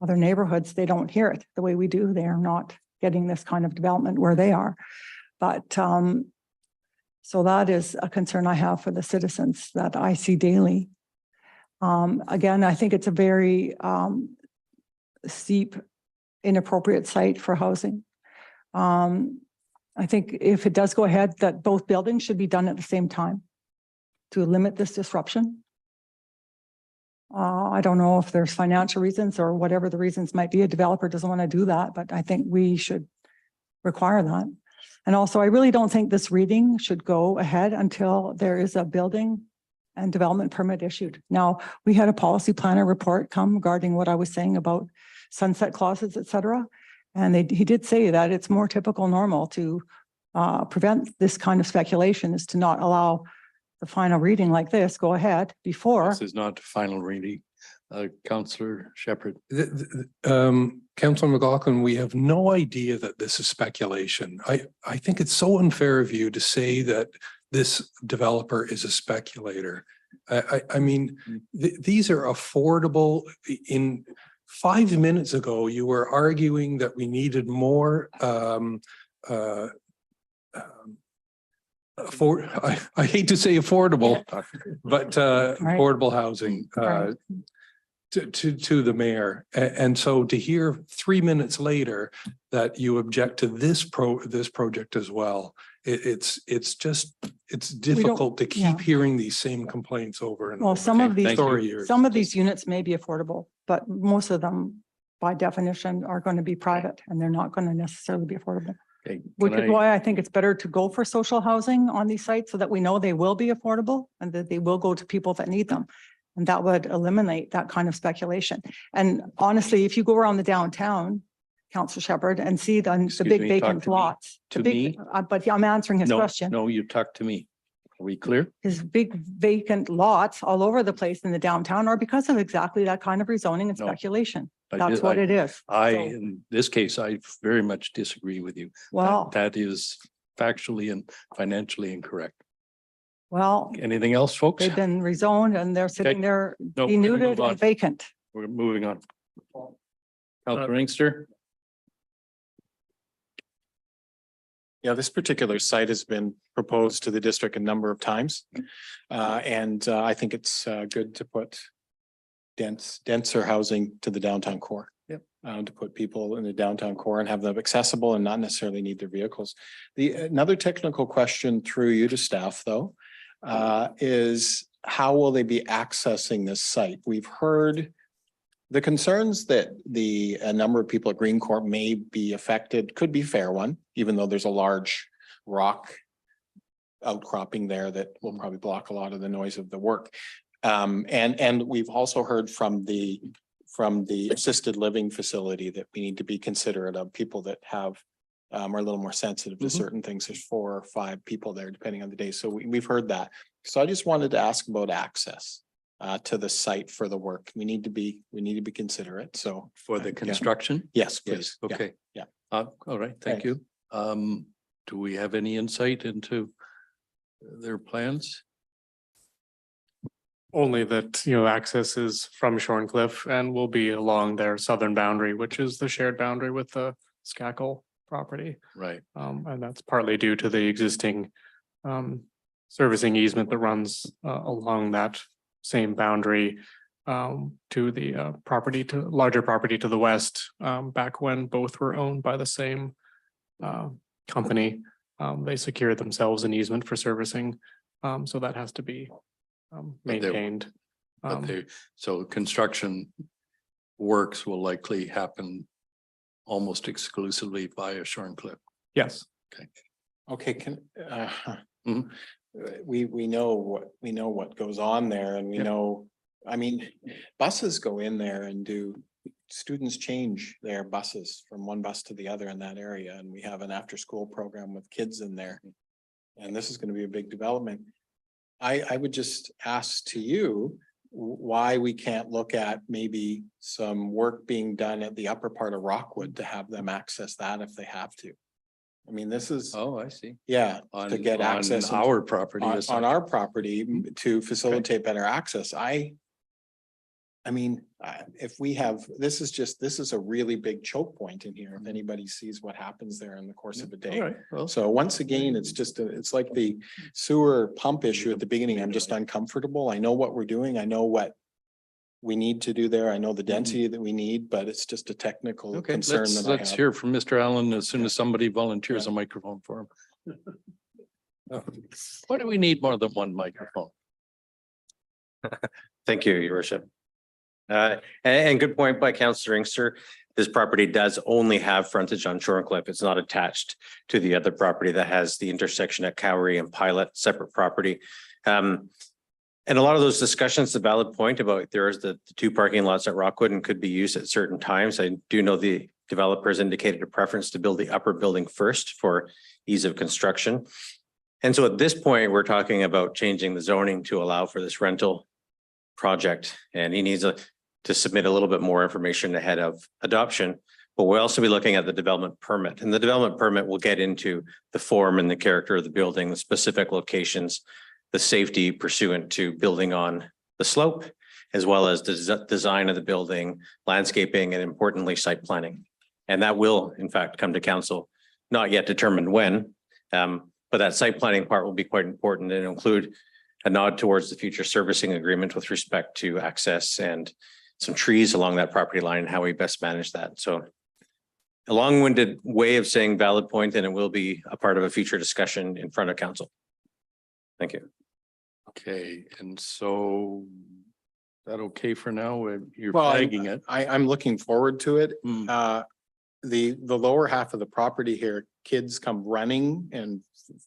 Speaker 8: other neighborhoods, they don't hear it the way we do. They are not getting this kind of development where they are. But so that is a concern I have for the citizens that I see daily. Again, I think it's a very steep, inappropriate site for housing. I think if it does go ahead, that both buildings should be done at the same time to limit this disruption. I don't know if there's financial reasons or whatever the reasons might be. A developer doesn't want to do that, but I think we should require that. And also, I really don't think this reading should go ahead until there is a building and development permit issued. Now, we had a policy planner report come regarding what I was saying about sunset clauses, et cetera. And he did say that it's more typical normal to prevent this kind of speculation is to not allow the final reading like this go ahead before.
Speaker 1: This is not final reading. Councillor Shepherd.
Speaker 7: Councillor McLaughlin, we have no idea that this is speculation. I think it's so unfair of you to say that this developer is a speculator. I mean, these are affordable. In 5 minutes ago, you were arguing that we needed more I hate to say affordable, but affordable housing to the mayor. And so to hear 3 minutes later that you object to this project as well, it's difficult to keep hearing these same complaints over and over.
Speaker 8: Well, some of these units may be affordable, but most of them by definition are going to be private and they're not going to necessarily be affordable.
Speaker 1: Okay,
Speaker 8: Which is why I think it's better to go for social housing on these sites so that we know they will be affordable and that they will go to people that need them. And that would eliminate that kind of speculation. And honestly, if you go around the downtown, Councillor Shepherd, and see the big vacant lots. But I'm answering his question.
Speaker 1: No, you talk to me. Are we clear?
Speaker 8: His big vacant lots all over the place in the downtown are because of exactly that kind of rezoning and
Speaker 1: No,
Speaker 8: speculation.
Speaker 1: I
Speaker 8: That's
Speaker 1: did-
Speaker 8: what
Speaker 1: I-
Speaker 8: it is. So,
Speaker 1: In this case, I very much disagree with you.
Speaker 8: Well,
Speaker 1: That is factually and financially incorrect.
Speaker 8: well,
Speaker 1: Anything else, folks?
Speaker 8: they've been rezoned and they're sitting there
Speaker 1: No, we're gonna move
Speaker 8: denuded
Speaker 1: on.
Speaker 8: and vacant.
Speaker 1: We're moving on. Counselor Inkster?
Speaker 3: Yeah, this particular site has been proposed to the district a number of times. I think it's good to put denser housing to the downtown core.
Speaker 1: Yep.
Speaker 3: To put people in the downtown core and have them accessible and not necessarily need their vehicles. Another technical question through you to staff though, is how will they be accessing this site? We've heard the concerns that a number of people at Green Corp may be affected could be fair one, even though there's a large rock outcropping there that will probably block a lot of the noise of the work. And we've also heard from the assisted living facility that we need to be considerate of people that have are a little more sensitive to certain things. There's 4 or 5 people there depending on the day. So we've heard that. So I just wanted to ask about access to the site for the work. We need to be considerate. So
Speaker 1: For the
Speaker 3: Yeah.
Speaker 1: construction?
Speaker 3: yes,
Speaker 1: Yes,
Speaker 3: please. Yeah.
Speaker 1: okay.
Speaker 3: yeah.
Speaker 1: All right, thank
Speaker 3: Thanks.
Speaker 1: you. Do we have any insight into their plans?
Speaker 6: Only that, access is from Shorncliffe and will be along their southern boundary, which is the shared boundary with the Skakel property.
Speaker 1: Right,
Speaker 6: And that's partly due to the existing servicing easement that runs along that same boundary to the larger property to the west, back when both were owned by the same company. They secured themselves an easement for servicing, so that has to be
Speaker 1: But they-
Speaker 6: maintained.
Speaker 1: but so construction works will likely happen almost exclusively via Shorncliffe.
Speaker 6: Yes.
Speaker 3: Okay,
Speaker 1: Mhm.
Speaker 3: we know what goes on there and we
Speaker 1: Yep.
Speaker 3: know, I mean, buses go in there and students change their buses from one bus to the other in that area. And we have an after-school program with kids in there. And this is going to be a big development. I would just ask to you why we can't look at maybe some work being done at the upper part of Rockwood to have them access that if they have to. I mean, this is,
Speaker 1: Oh, I see.
Speaker 3: yeah, to
Speaker 1: On
Speaker 3: get access
Speaker 1: on our property.
Speaker 3: on our property to facilitate better access. I mean, if we have, this is a really big choke point in here. If anybody sees what happens there in the course of a
Speaker 1: All
Speaker 3: day.
Speaker 1: right, well,
Speaker 3: So once again, it's like the sewer pump issue at the beginning. I'm just uncomfortable. I know what we're doing. I know what we need to do there. I know the density that we need, but it's just a technical
Speaker 1: okay,
Speaker 3: concern that I
Speaker 1: let's
Speaker 3: have.
Speaker 1: hear from Mr. Allen as soon as somebody volunteers a microphone for him. Why do we need more than one microphone?
Speaker 11: Thank you, your worship. And good point by Councillor Inkster. This property does only have frontage on Shorncliffe. It's not attached to the other property that has the intersection at Cowrie and Pilot, separate property. And a lot of those discussions, the valid point about there's the 2 parking lots at Rockwood and could be used at certain times. I do know the developers indicated a preference to build the upper building first for ease of construction. And so at this point, we're talking about changing the zoning to allow for this rental project, and he needs to submit a little bit more information ahead of adoption. But we'll also be looking at the development permit, and the development permit will get into the form and the character of the building, the specific locations, the safety pursuant to building on the slope, as well as the design of the building, landscaping, and importantly, site planning. And that will in fact come to council, not yet determined when, but that site planning part will be quite important and include a nod towards the future servicing agreement with respect to access and some trees along that property line and how we best manage that. So a long-winded way of saying valid point, and it will be a part of a future discussion in front of council. Thank you.
Speaker 1: Okay, and so that okay for now? You're
Speaker 3: Well,
Speaker 1: flagging it.
Speaker 3: I'm looking forward to it.
Speaker 1: Hmm.
Speaker 3: The lower half of the property here, kids come running and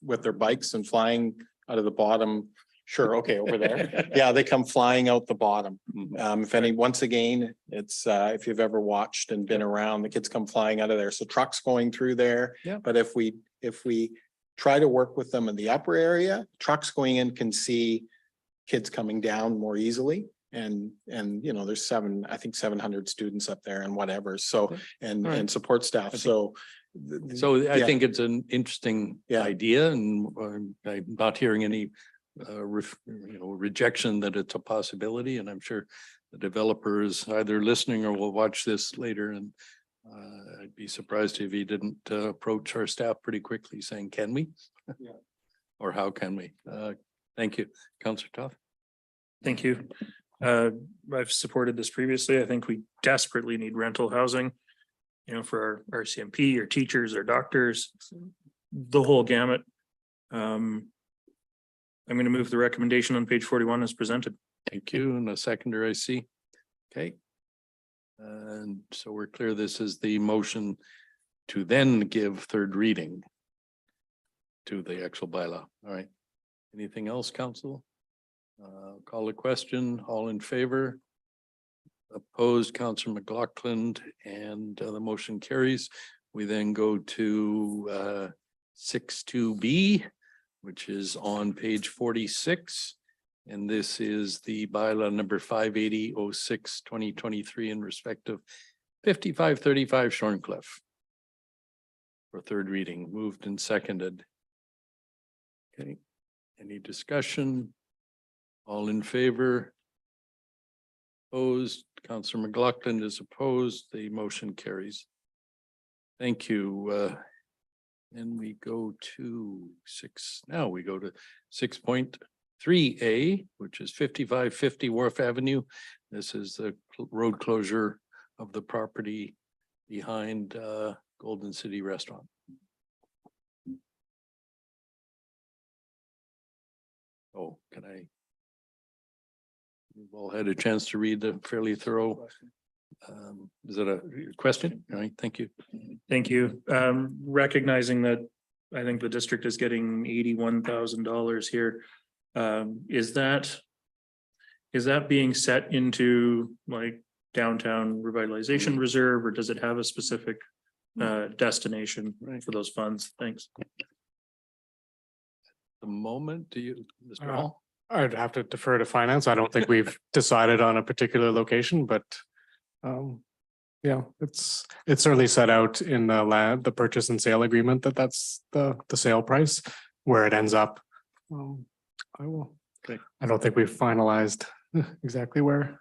Speaker 3: with their bikes and flying out of the bottom. Sure, okay, over there. Yeah, they come flying out the bottom. Once again, it's if you've ever watched and been around, the kids come flying out of there. So trucks going through there.
Speaker 1: Yeah.
Speaker 3: But if we try to work with them in the upper area. Trucks going in can see kids coming down more easily. And, you know, there's I think 700 students up there and whatever. So, and
Speaker 1: Right.
Speaker 3: support staff.
Speaker 1: think-
Speaker 3: So.
Speaker 1: So I
Speaker 3: yeah.
Speaker 1: think it's an interesting
Speaker 3: Yeah.
Speaker 1: idea and I'm not hearing any rejection that it's a possibility, and I'm sure the developer is either listening or will watch this later, and I'd be surprised if he didn't approach our staff pretty quickly saying, can we?
Speaker 3: Yeah.
Speaker 1: Or how can we? Thank you. Councillor Toth.
Speaker 4: Thank you. I've supported this previously. I think we desperately need rental housing. You know, for our RCMP, our teachers, our doctors, the whole gamut. I'm going to move the recommendation on page 41 as presented.
Speaker 1: Thank you. And a seconder I see. Okay. And so we're clear, this is the motion to then give third reading to the actual bylaw. All right. Anything else, council? Call a question. All in favor? Opposed, Councillor McLaughlin, and the motion carries. We then go to 6.2B, which is on page 46. And this is the bylaw number 580-06-2023 in respect of 5535 Shorncliffe. For third reading, moved and seconded. Okay, any discussion? All in favor? Opposed, Councillor McLaughlin is opposed, the motion carries. Thank you. And we go to now we go to 6.3A, which is 5550 Wharf Avenue. This is the road closure of the property behind Golden City Restaurant. Oh, can I? We've all had a chance to read the fairly thorough. Is that a question? All right, thank you.
Speaker 4: Thank you. Recognizing that I think the district is getting $81,000 here. Is that being set into like downtown revitalization reserve, or does it have a specific destination for those funds? Thanks.
Speaker 1: The moment, do you, Mr.
Speaker 6: Uh,
Speaker 1: Hall?
Speaker 6: I'd have to defer to finance. I don't think we've decided on a particular location, but yeah, it's certainly set out in the purchase and sale agreement that's the sale price. Where it ends up, I will.
Speaker 1: Okay.
Speaker 6: I don't think we've finalized exactly where.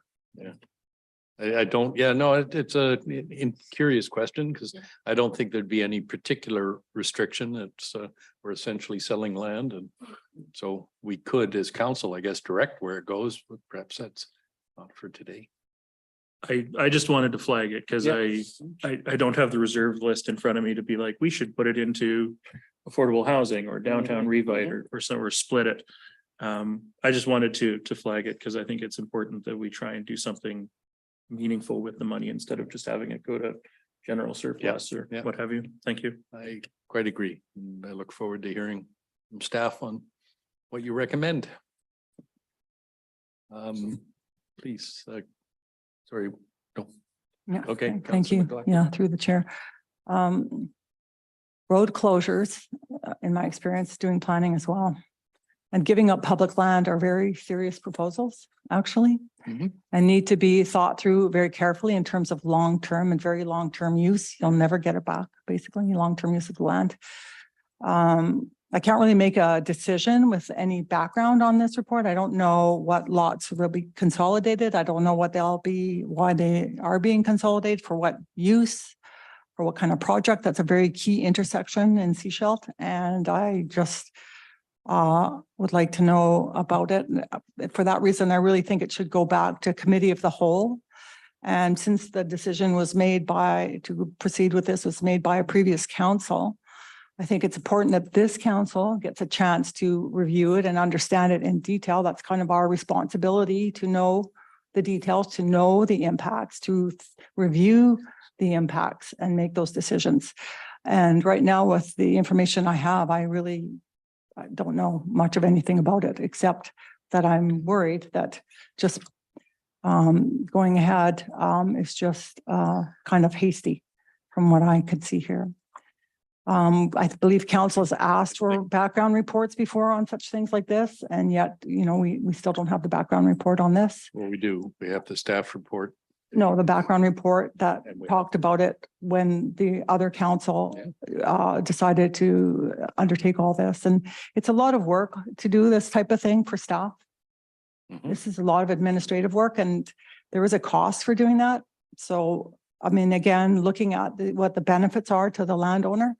Speaker 1: I don't, yeah, no, it's a curious question because I don't think there'd be any particular restriction. It's we're essentially selling land, and so we could, as council, I guess, direct where it goes, but perhaps that's not for today.
Speaker 4: I just wanted to flag it because
Speaker 1: Yeah.
Speaker 4: I don't have the reserve list in front of me to be like, we should put it into affordable housing or downtown revite or somewhere, split it. I just wanted to flag it because I think it's important that we try and do something meaningful with the money instead of just having it go to general surplus or
Speaker 1: yeah.
Speaker 4: what have you. Thank you.
Speaker 1: I quite agree. And I look forward to hearing from staff on what you recommend. Please, sorry. No.
Speaker 8: Yeah,
Speaker 1: Okay,
Speaker 8: thank
Speaker 1: Councillor
Speaker 8: you.
Speaker 1: McLaughlin.
Speaker 8: Yeah, through the chair. Road closures, in my experience, doing planning as well. And giving up public land are very serious proposals, actually.
Speaker 1: Mhm.
Speaker 8: And need to be thought through very carefully in terms of long-term and very long-term use. You'll never get it back, basically, long-term use of the land. I can't really make a decision with any background on this report. I don't know what lots will be consolidated. I don't know what they'll be, why they are being consolidated, for what use, for what kind of project. That's a very key intersection in Seashell. And I just would like to know about it. For that reason, I really think it should go back to committee of the whole. And since the decision was made to proceed with this was made by a previous council, I think it's important that this council gets a chance to review it and understand it in detail. That's kind of our responsibility, to know the details, to know the impacts, to review the impacts and make those decisions. And right now, with the information I have, I don't know much of anything about it, except that I'm worried that just going ahead is just kind of hasty from what I could see here. I believe council has asked for background reports before on such things like this, and yet, we still don't have the background report on this.
Speaker 1: Well, we do. We have the staff report.
Speaker 8: No, the background report that
Speaker 1: And we-
Speaker 8: talked about it when the other council decided to undertake all this. And it's a lot of work to do this type of thing for staff.
Speaker 1: Mhm.
Speaker 8: This is a lot of administrative work, and there is a cost for doing that. So, I mean, again, looking at what the benefits are to the landowner,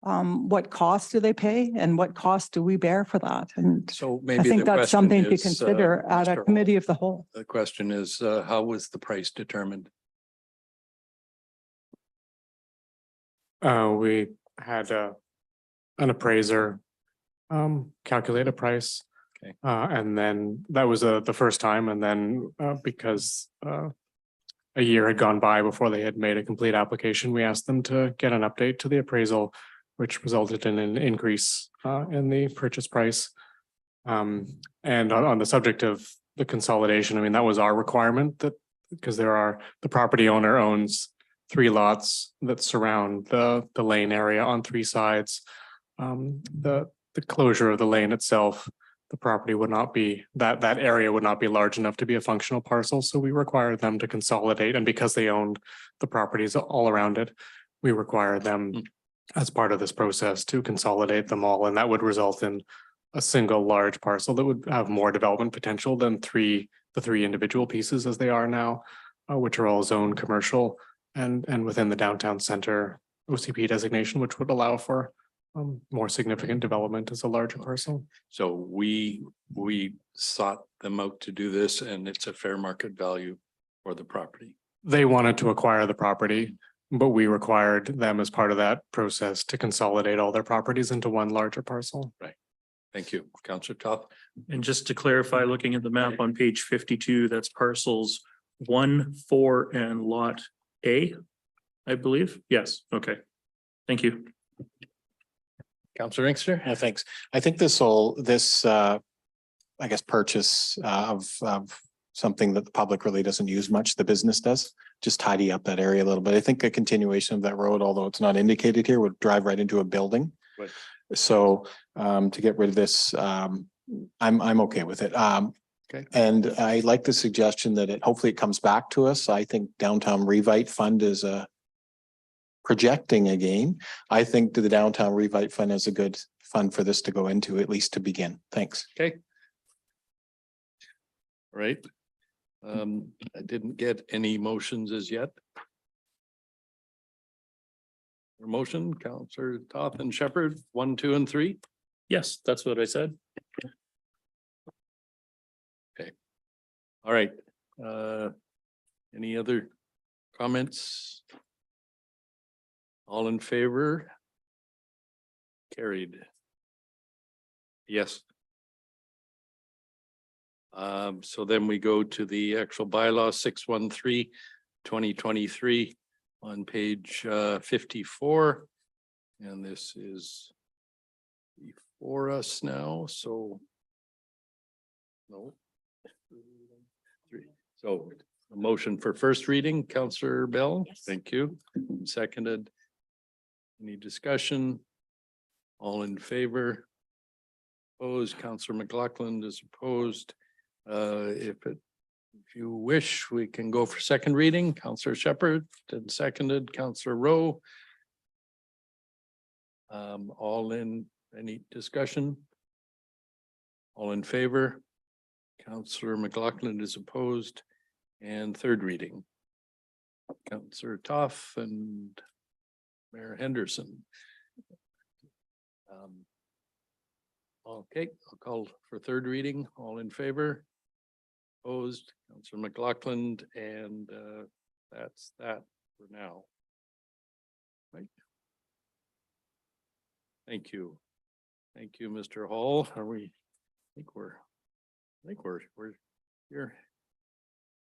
Speaker 8: what costs do they pay and what costs do we bear for that? And
Speaker 1: So
Speaker 8: I
Speaker 1: maybe
Speaker 8: think
Speaker 1: the
Speaker 8: that's
Speaker 1: question
Speaker 8: something to
Speaker 1: is,
Speaker 8: consider at
Speaker 1: Mr.
Speaker 8: a
Speaker 1: Hall,
Speaker 8: committee of the whole.
Speaker 1: The question is, how was the price determined?
Speaker 6: We had an appraiser calculate a price.
Speaker 1: Okay.
Speaker 6: And then that was the first time, and then because a year had gone by before they had made a complete application, we asked them to get an update to the appraisal, which resulted in an increase in the purchase price. And on the subject of the consolidation, I mean, that was our requirement, that because the property owner owns 3 lots that surround the lane area on 3 sides. The closure of the lane itself, the property would not be, that area would not be large enough to be a functional parcel, so we required them to consolidate, and because they owned the properties all around it, we required them as part of this process to consolidate them all, and that would result in a single large parcel that would have more development potential than the 3 individual pieces as they are now, which are all zoned commercial and within the downtown center OCP designation, which would allow for more significant development as a larger parcel.
Speaker 1: So we sought them out to do this, and it's a fair market value for the property.
Speaker 6: They wanted to acquire the property, but we required them as part of that process to consolidate all their properties into one larger parcel.
Speaker 1: Thank you, Councillor Toth.
Speaker 4: And just to clarify, looking at the map on page 52, that's parcels 1, 4, and lot A, I believe. Yes, okay. Thank you.
Speaker 1: Councillor Inkster?
Speaker 3: Yeah, thanks. I think this I guess, purchase of something that the public really doesn't use much, the business does, just tidy up that area a little bit. I think a continuation of that road, although it's not indicated here, would drive right into a building.
Speaker 1: Right.
Speaker 3: So to get rid of this, I'm okay with it.
Speaker 1: Okay.
Speaker 3: And I like the suggestion that hopefully it comes back to us. I think Downtown Revite Fund is projecting again. I think the Downtown Revite Fund is a good fund for this to go into, at least to begin. Thanks.
Speaker 1: Okay. All right. I didn't get any motions as yet. Motion, Councillor Toth and Shepherd, 1, 2, and 3.
Speaker 4: Yes, that's what I said.
Speaker 1: All right. Any other comments? All in favor? Carried. Yes. So then we go to the actual bylaw 613, 2023 on page 54. And this is before us now, so no. 3. So a motion for first reading, Councillor Bell.
Speaker 9: Yes.
Speaker 1: Thank you. Seconded. Any discussion? All in favor? Opposed, Councillor McLaughlin is opposed. If you wish, we can go for second reading. Councillor Shepherd and seconded, Councillor Rowe. All in, any discussion? All in favor? Councillor McLaughlin is opposed. And third reading. Councillor Toth and Mayor Henderson. Okay, I'll call for third reading. All in favor? Opposed, Councillor McLaughlin, and that's that for now. Right. Thank you. Thank you, Mr. Hall. Are we, I think we're here.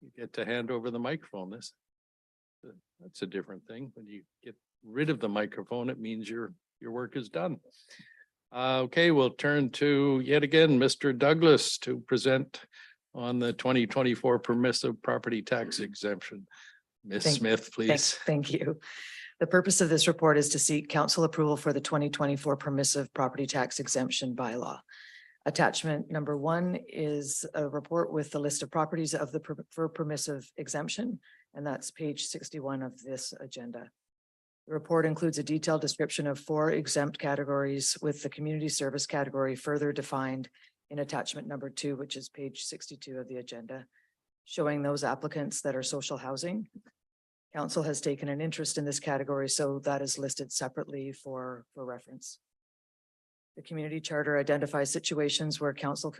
Speaker 1: You get to hand over the microphone. That's a different thing. When you get rid of the microphone, it means your work is done. Okay, we'll turn to yet again, Mr. Douglas to present on the 2024 permissive property tax exemption. Ms. Smith, please.
Speaker 2: Thank you. The purpose of this report is to seek council approval for the 2024 permissive property tax exemption bylaw. Attachment number 1 is a report with the list of properties of the for permissive exemption, and that's page 61 of this agenda. The report includes a detailed description of 4 exempt categories, with the community service category further defined in attachment number 2, which is page 62 of the agenda, showing those applicants that are social housing. Council has taken an interest in this category, so that is listed separately for reference. The community charter identifies situations where council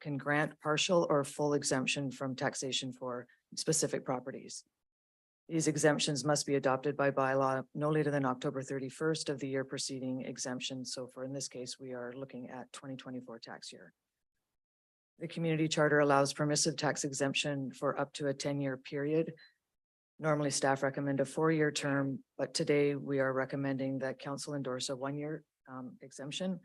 Speaker 2: can grant partial or full exemption from taxation for specific properties. These exemptions must be adopted by bylaw no later than October 31st of the year preceding exemption. So for in this case, we are looking at 2024 tax year. The community charter allows permissive tax exemption for up to a 10-year period. Normally, staff recommend a 4-year term, but today we are recommending that council endorse a 1-year exemption.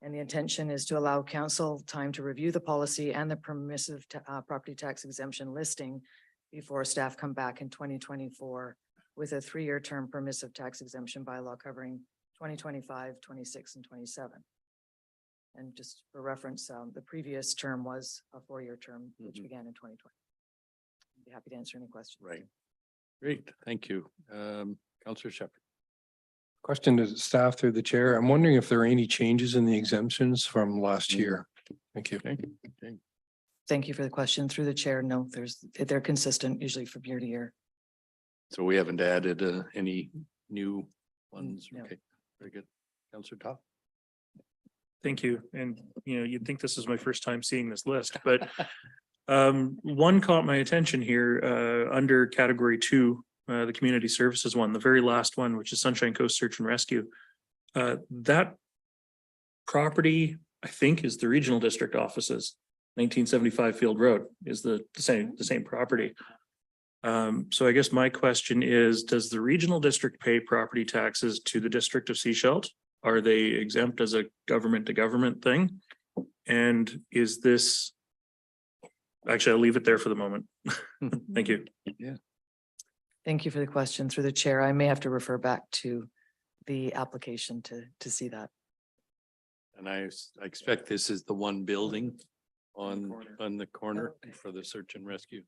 Speaker 2: And the intention is to allow council time to review the policy and the permissive property tax exemption listing before staff come back in 2024 with a 3-year term permissive tax exemption bylaw covering 2025, 26, and 27. And just for reference, the previous term was a 4-year term, which began in 2020. I'd be happy to answer any questions.
Speaker 1: Right. Great, thank you. Councillor Shepherd.
Speaker 7: Question to staff through the chair. I'm wondering if there are any changes in the exemptions from last year. Thank you.
Speaker 1: Okay, okay.
Speaker 2: Thank you for the question. Through the chair, no, they're consistent usually from year to year.
Speaker 1: So we haven't added any new ones.
Speaker 2: No.
Speaker 1: Okay, very good. Councillor Top.
Speaker 4: Thank you. And, you know, you'd think this is my first time seeing this list, but one caught my attention here, under category 2, the community services one, the very last one, which is Sunshine Coast Search and Rescue. That property, I think, is the regional district offices. 1975 Field Road is the same property. So I guess my question is, does the regional district pay property taxes to the district of Sechelt? Are they exempt as a government to government thing? And is this, actually, I'll leave it there for the moment. Thank you.
Speaker 2: Thank you for the question. Through the chair, I may have to refer back to the application to see that.
Speaker 1: And I expect this is the one building on the corner for the search and rescue.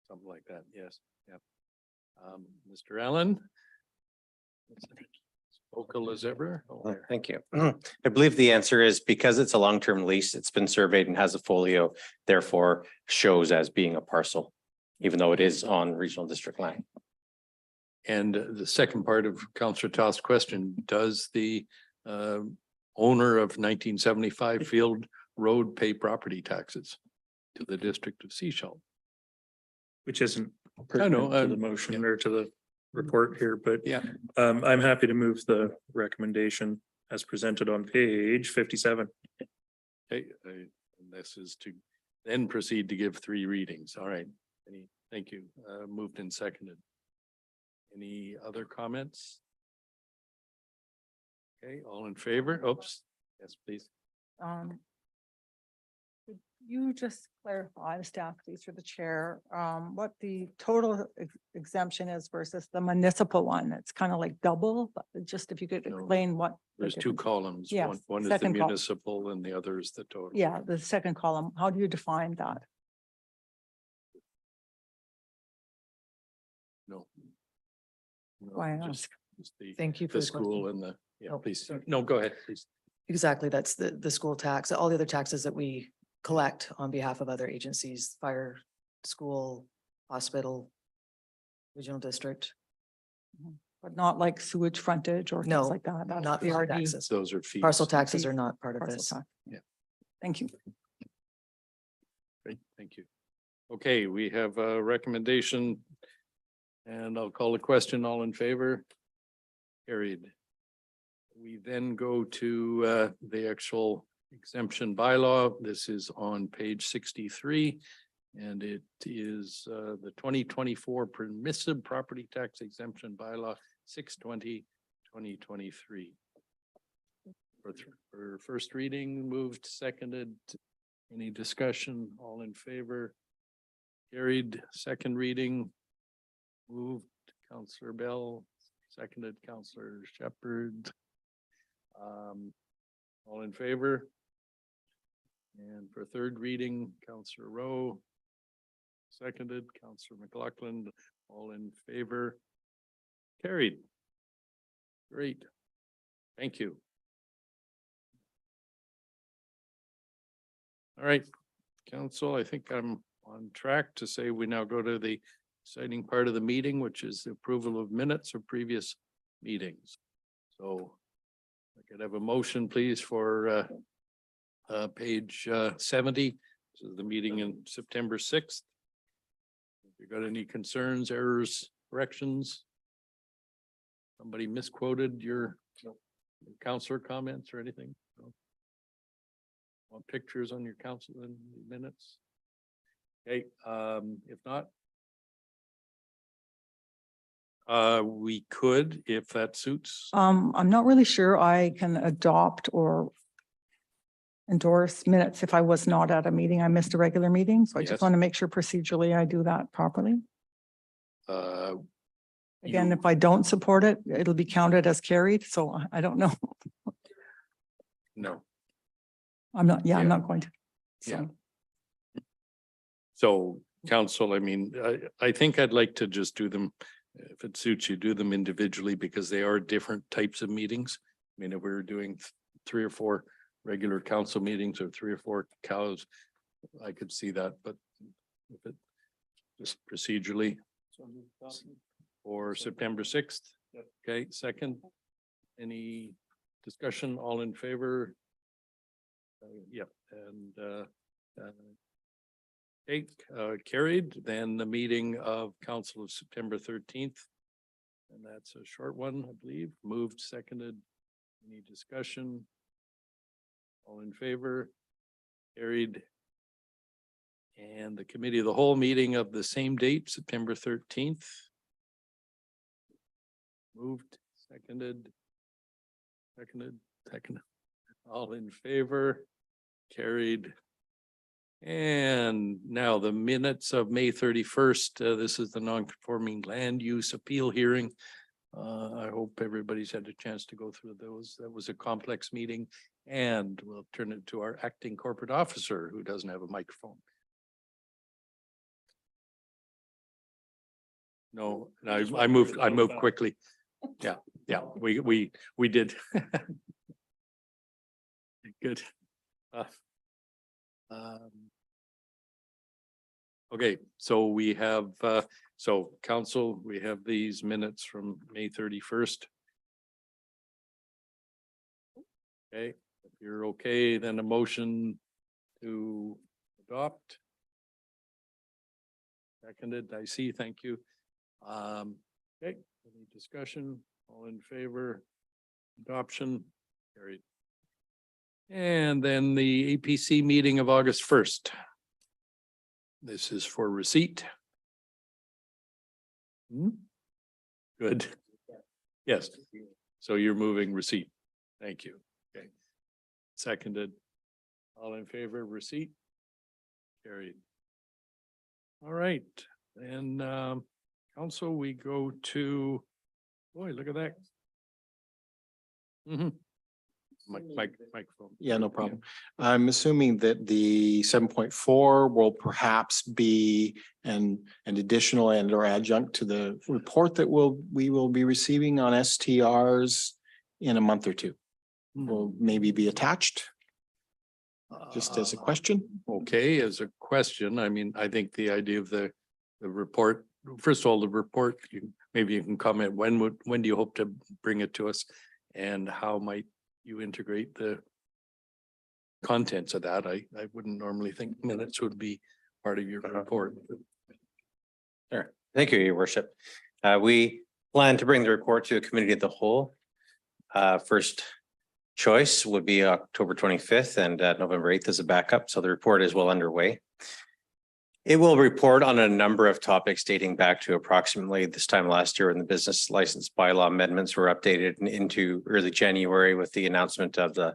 Speaker 1: Something like that, yes, yeah. Mr. Allen? Vocal as ever.
Speaker 11: Thank you. I believe the answer is because it's a long-term lease, it's been surveyed and has a folio, therefore shows as being a parcel, even though it is on regional district land.
Speaker 1: And the second part of Councillor Toth's question, does the owner of 1975 Field Road pay property taxes to the district of Sechelt?
Speaker 4: Which isn't
Speaker 1: I know,
Speaker 4: pertinent to the motion or to the report here, but
Speaker 1: Yeah.
Speaker 4: I'm happy to move the recommendation as presented on page 57.
Speaker 1: Okay, and this is to then proceed to give 3 readings. All right. Thank you. Moved and seconded. Any other comments? Okay, all in favor? Oops. Yes, please.
Speaker 8: Could you just clarify, the staff, please, through the chair, what the total exemption is versus the municipal one? It's kind of like double, but just if you could
Speaker 1: No.
Speaker 8: explain what. the
Speaker 1: There's 2
Speaker 8: difference-
Speaker 1: columns.
Speaker 8: Yes,
Speaker 1: One is the
Speaker 8: second column.
Speaker 1: municipal and the other is the total.
Speaker 8: Yeah, the second column, how do you define that?
Speaker 1: No. No,
Speaker 8: Why
Speaker 1: just-
Speaker 8: ask?
Speaker 1: just the
Speaker 2: Thank you for
Speaker 1: the
Speaker 2: the
Speaker 1: school
Speaker 2: question.
Speaker 1: and yeah,
Speaker 2: Oh,
Speaker 1: please.
Speaker 2: sorry.
Speaker 1: No, go ahead, please.
Speaker 2: Exactly, that's the school tax, all the other taxes that we collect on behalf of other agencies, fire, school, hospital, regional district.
Speaker 8: But not like sewage frontage or
Speaker 2: No,
Speaker 8: things like that? That's
Speaker 2: not
Speaker 8: the
Speaker 2: our
Speaker 8: RD
Speaker 2: taxes.
Speaker 1: Those are fees.
Speaker 2: Parcel taxes
Speaker 8: Fee-
Speaker 2: are not part of
Speaker 8: parcel
Speaker 2: this.
Speaker 8: tax.
Speaker 1: Yeah.
Speaker 8: Thank you.
Speaker 1: Great, thank you. Okay, we have a recommendation. And I'll call a question. All in favor? Carried. We then go to the actual exemption bylaw. This is on page 63. And it is the 2024 permissive property tax exemption bylaw 6/20/2023. For first reading, moved, seconded. Any discussion? All in favor? Carried. Second reading. Moved. Counselor Bell, seconded Counselor Shepherd. All in favor? And for third reading, Counselor Rowe, seconded Counselor McLaughlin, all in favor? Carried. Great. Thank you. All right, council, I think I'm on track to say we now go to the exciting part of the meeting, which is the approval of minutes of previous meetings. So I could have a motion, please, for page 70. This is the meeting in September 6th. If you got any concerns, errors, corrections? Somebody misquoted your counselor comments or anything? No? Want pictures on your council in minutes? Okay, if not, we could, if that suits.
Speaker 8: I'm not really sure I can adopt or endorse minutes if I was not at a meeting. I missed a regular meeting, so I
Speaker 1: Yes.
Speaker 8: just want to make sure procedurally I do that properly. Again,
Speaker 1: You-
Speaker 8: if I don't support it, it'll be counted as carried, so I don't know.
Speaker 1: No,
Speaker 8: I'm not, yeah, I'm
Speaker 1: Yeah.
Speaker 8: not going to.
Speaker 1: Yeah.
Speaker 8: So,
Speaker 1: so council, I mean, I think I'd like to just do them, if it suits you, do them individually because they are different types of meetings. I mean, if we were doing 3 or 4 regular council meetings or 3 or 4 cows, I could see that, but if it just procedurally for September 6th. Okay, second. Any discussion? All in favor? Yep, and okay, carried. Then the meeting of council of September 13th. And that's a short one, I believe. Moved, seconded. Any discussion? All in favor? Carried. And the committee of the whole meeting of the same date, September 13th. Moved, seconded. Seconded. All in favor? Carried. And now the minutes of May 31st. This is the non-conforming land use appeal hearing. I hope everybody's had a chance to go through those. That was a complex meeting. And we'll turn it to our acting corporate officer who doesn't have a microphone. No, I moved quickly. Yeah, we did. Good. Okay, so we have, so council, we have these minutes from May 31st. Okay, if you're okay, then a motion to adopt. Seconded, I see, thank you. Okay, any discussion? All in favor? Adoption, carried. And then the APC meeting of August 1st. This is for receipt. Good. Yes, so you're moving receipt. Thank you. Okay. Seconded. All in favor of receipt? Carried. All right, and council, we go to, boy, look at that. Microphone.
Speaker 3: Yeah, no problem. I'm assuming that the 7.4 will perhaps be an additional and or adjunct to the report that we will be receiving on STRs in a month or two. Will maybe be attached, just as a question.
Speaker 1: Okay, as a question, I mean, I think the idea of the report, first of all, the report, maybe you can comment, when do you hope to bring it to us? And how might you integrate the contents of that? I wouldn't normally think minutes would be part of your report.
Speaker 11: Sure. Thank you, Your Worship. We plan to bring the report to a committee of the whole. First choice would be October 25th and November 8th as a backup. So the report is well underway. It will report on a number of topics dating back to approximately this time last year when the business license bylaw amendments were updated into early January with the announcement of the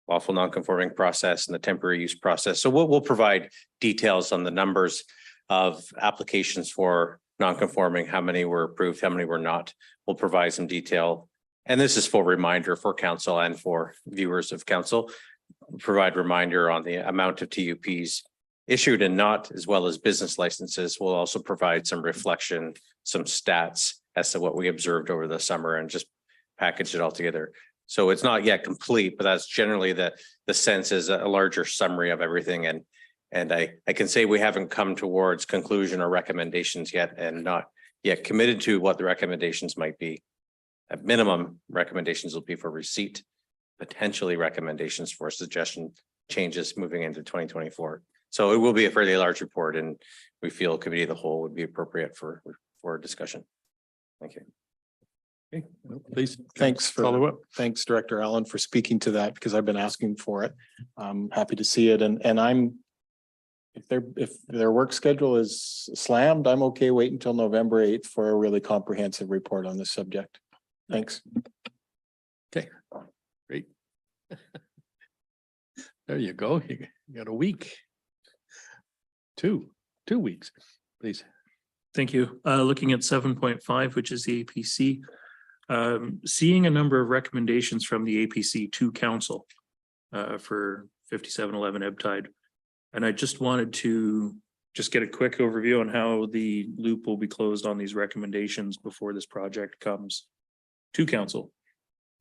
Speaker 11: lawful non-conforming process and the temporary use process. So we'll provide details on the numbers of applications for non-conforming, how many were approved, how many were not. We'll provide some detail. And this is full reminder for council and for viewers of council. Provide reminder on the amount of TUPs issued and not, as well as business licenses. We'll also provide some reflection, some stats as to what we observed over the summer and just package it all together. So it's not yet complete, but that's generally the sense is a larger summary of everything. And I can say we haven't come towards conclusion or recommendations yet and not yet committed to what the recommendations might be. At minimum, recommendations will be for receipt, potentially recommendations for suggestion changes moving into 2024. So it will be a fairly large report and we feel committee of the whole would be appropriate for discussion. Thank you.
Speaker 1: Okay, please.
Speaker 3: Thanks
Speaker 1: Follow up.
Speaker 3: Thanks, Director Allen, for speaking to that because I've been asking for it. I'm happy to see it and I'm if their work schedule is slammed, I'm okay waiting until November 8th for a really comprehensive report on this subject. Thanks.
Speaker 1: Okay, great. There you go. You got a week. 2 weeks, please.
Speaker 4: Thank you. Looking at 7.5, which is the APC. Seeing a number of recommendations from the APC to council for 5711 Ebbtide. And I just wanted to just get a quick overview on how the loop will be closed on these recommendations before this project comes to council.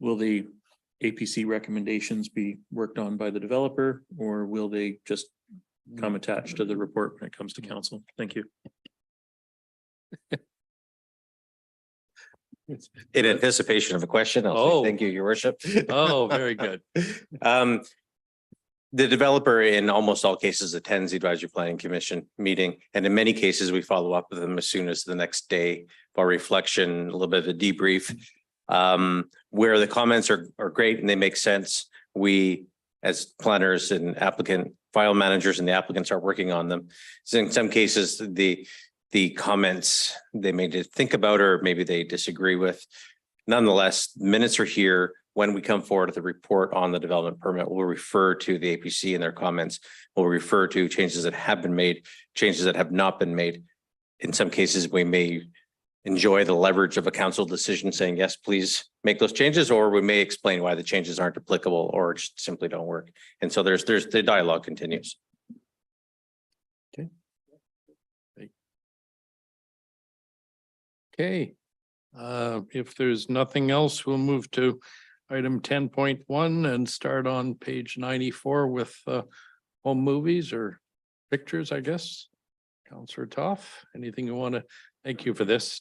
Speaker 4: Will the APC recommendations be worked on by the developer or will they just come attached to the report when it comes to council? Thank you.
Speaker 11: In anticipation of a question, I'll say thank you, your worship.
Speaker 1: Oh, very good.
Speaker 11: The developer in almost all cases attends the Advisory Planning Commission meeting. And in many cases, we follow up with them as soon as the next day for reflection, a little bit of a debrief. Where the comments are great and they make sense, we as planners and applicant file managers and the applicants are working on them. So in some cases, the comments they may think about or maybe they disagree with. Nonetheless, minutes are here. When we come forward with the report on the development permit, we'll refer to the APC and their comments. We'll refer to changes that have been made, changes that have not been made. In some cases, we may enjoy the leverage of a council decision saying, yes, please make those changes, or we may explain why the changes aren't applicable or just simply don't work. And so there's the dialogue continues.
Speaker 1: Okay. If there's nothing else, we'll move to item 10.1 and start on page 94 with home movies or pictures, I guess. Councillor Toff, anything you want to, thank you for this.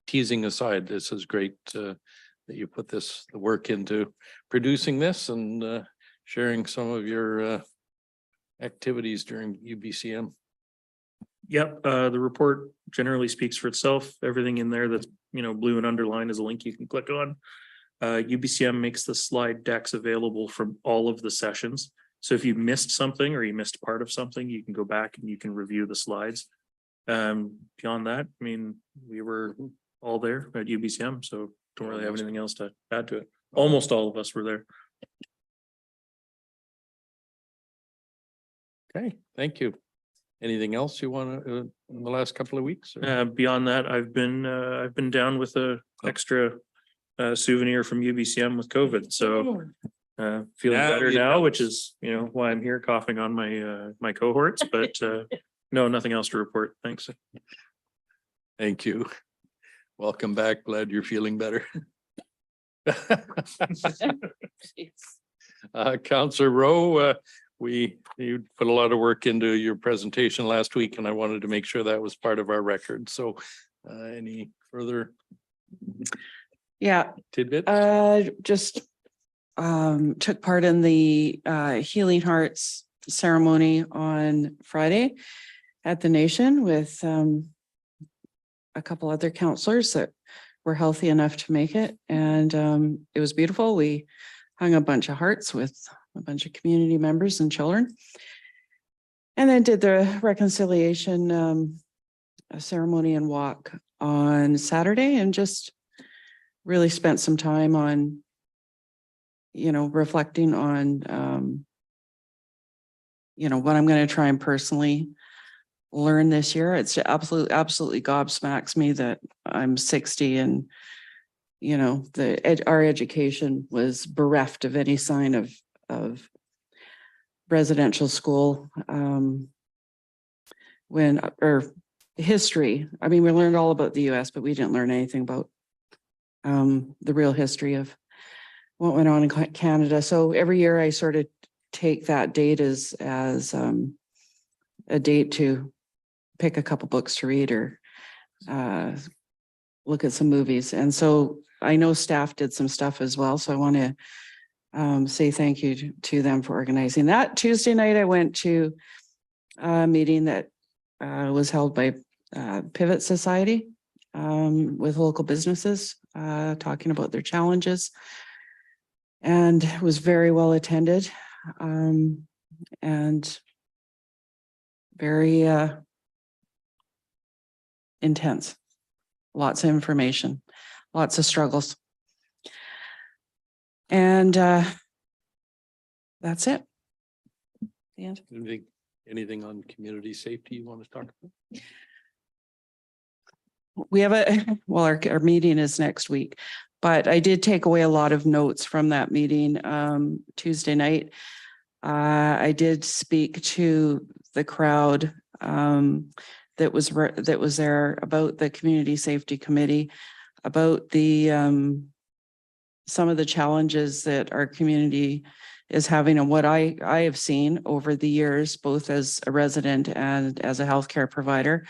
Speaker 1: Teasing aside, this is great that you put the work into producing this and sharing some of your activities during UBCM.
Speaker 4: Yep, the report generally speaks for itself. Everything in there that's, blue and underlined is a link you can click on. UBCM makes the slide decks available from all of the sessions. So if you missed something or you missed part of something, you can go back and you can review the slides. Beyond that, we were all there at UBCM, so don't really have anything else to add to it. Almost all of us were there.
Speaker 1: Okay, thank you. Anything else you want to in the last couple of weeks?
Speaker 4: Beyond that, I've been down with a extra souvenir from UBCM with COVID, so feeling better now, which is why I'm here coughing on my cohorts, but no, nothing else to report. Thanks.
Speaker 1: Thank you. Welcome back. Glad you're feeling better. Councillor Rowe, you put a lot of work into your presentation last week and I wanted to make sure that was part of our record. So any further tidbits?
Speaker 10: Just took part in the Healing Hearts ceremony on Friday at the Nation with a couple other counselors that were healthy enough to make it. And it was beautiful. We hung a bunch of hearts with a bunch of community members and children. And then did the reconciliation ceremony and walk on Saturday and just really spent some time on, reflecting on, what I'm going to try and personally learned this year. It's absolutely gobsmacks me that I'm 60 and, you know, our education was bereft of any sign of residential school. Or history. I mean, we learned all about the US, but we didn't learn anything about the real history of what went on in Canada. So every year I sort of take that date as a date to pick a couple books to read or look at some movies. And so I know staff did some stuff as well. So I want to say thank you to them for organizing that. Tuesday night, I went to a meeting that was held by Pivot Society with local businesses talking about their challenges, and it was very well attended and very intense. Lots of information, lots of struggles. And that's it. The end.
Speaker 1: Anything on community safety you want to talk about?
Speaker 10: We have our meeting is next week, but I did take away a lot of notes from that meeting Tuesday night. I did speak to the crowd that was there about the Community Safety Committee, about the some of the challenges that our community is having and what I have seen over the years, both as a resident and as a healthcare provider.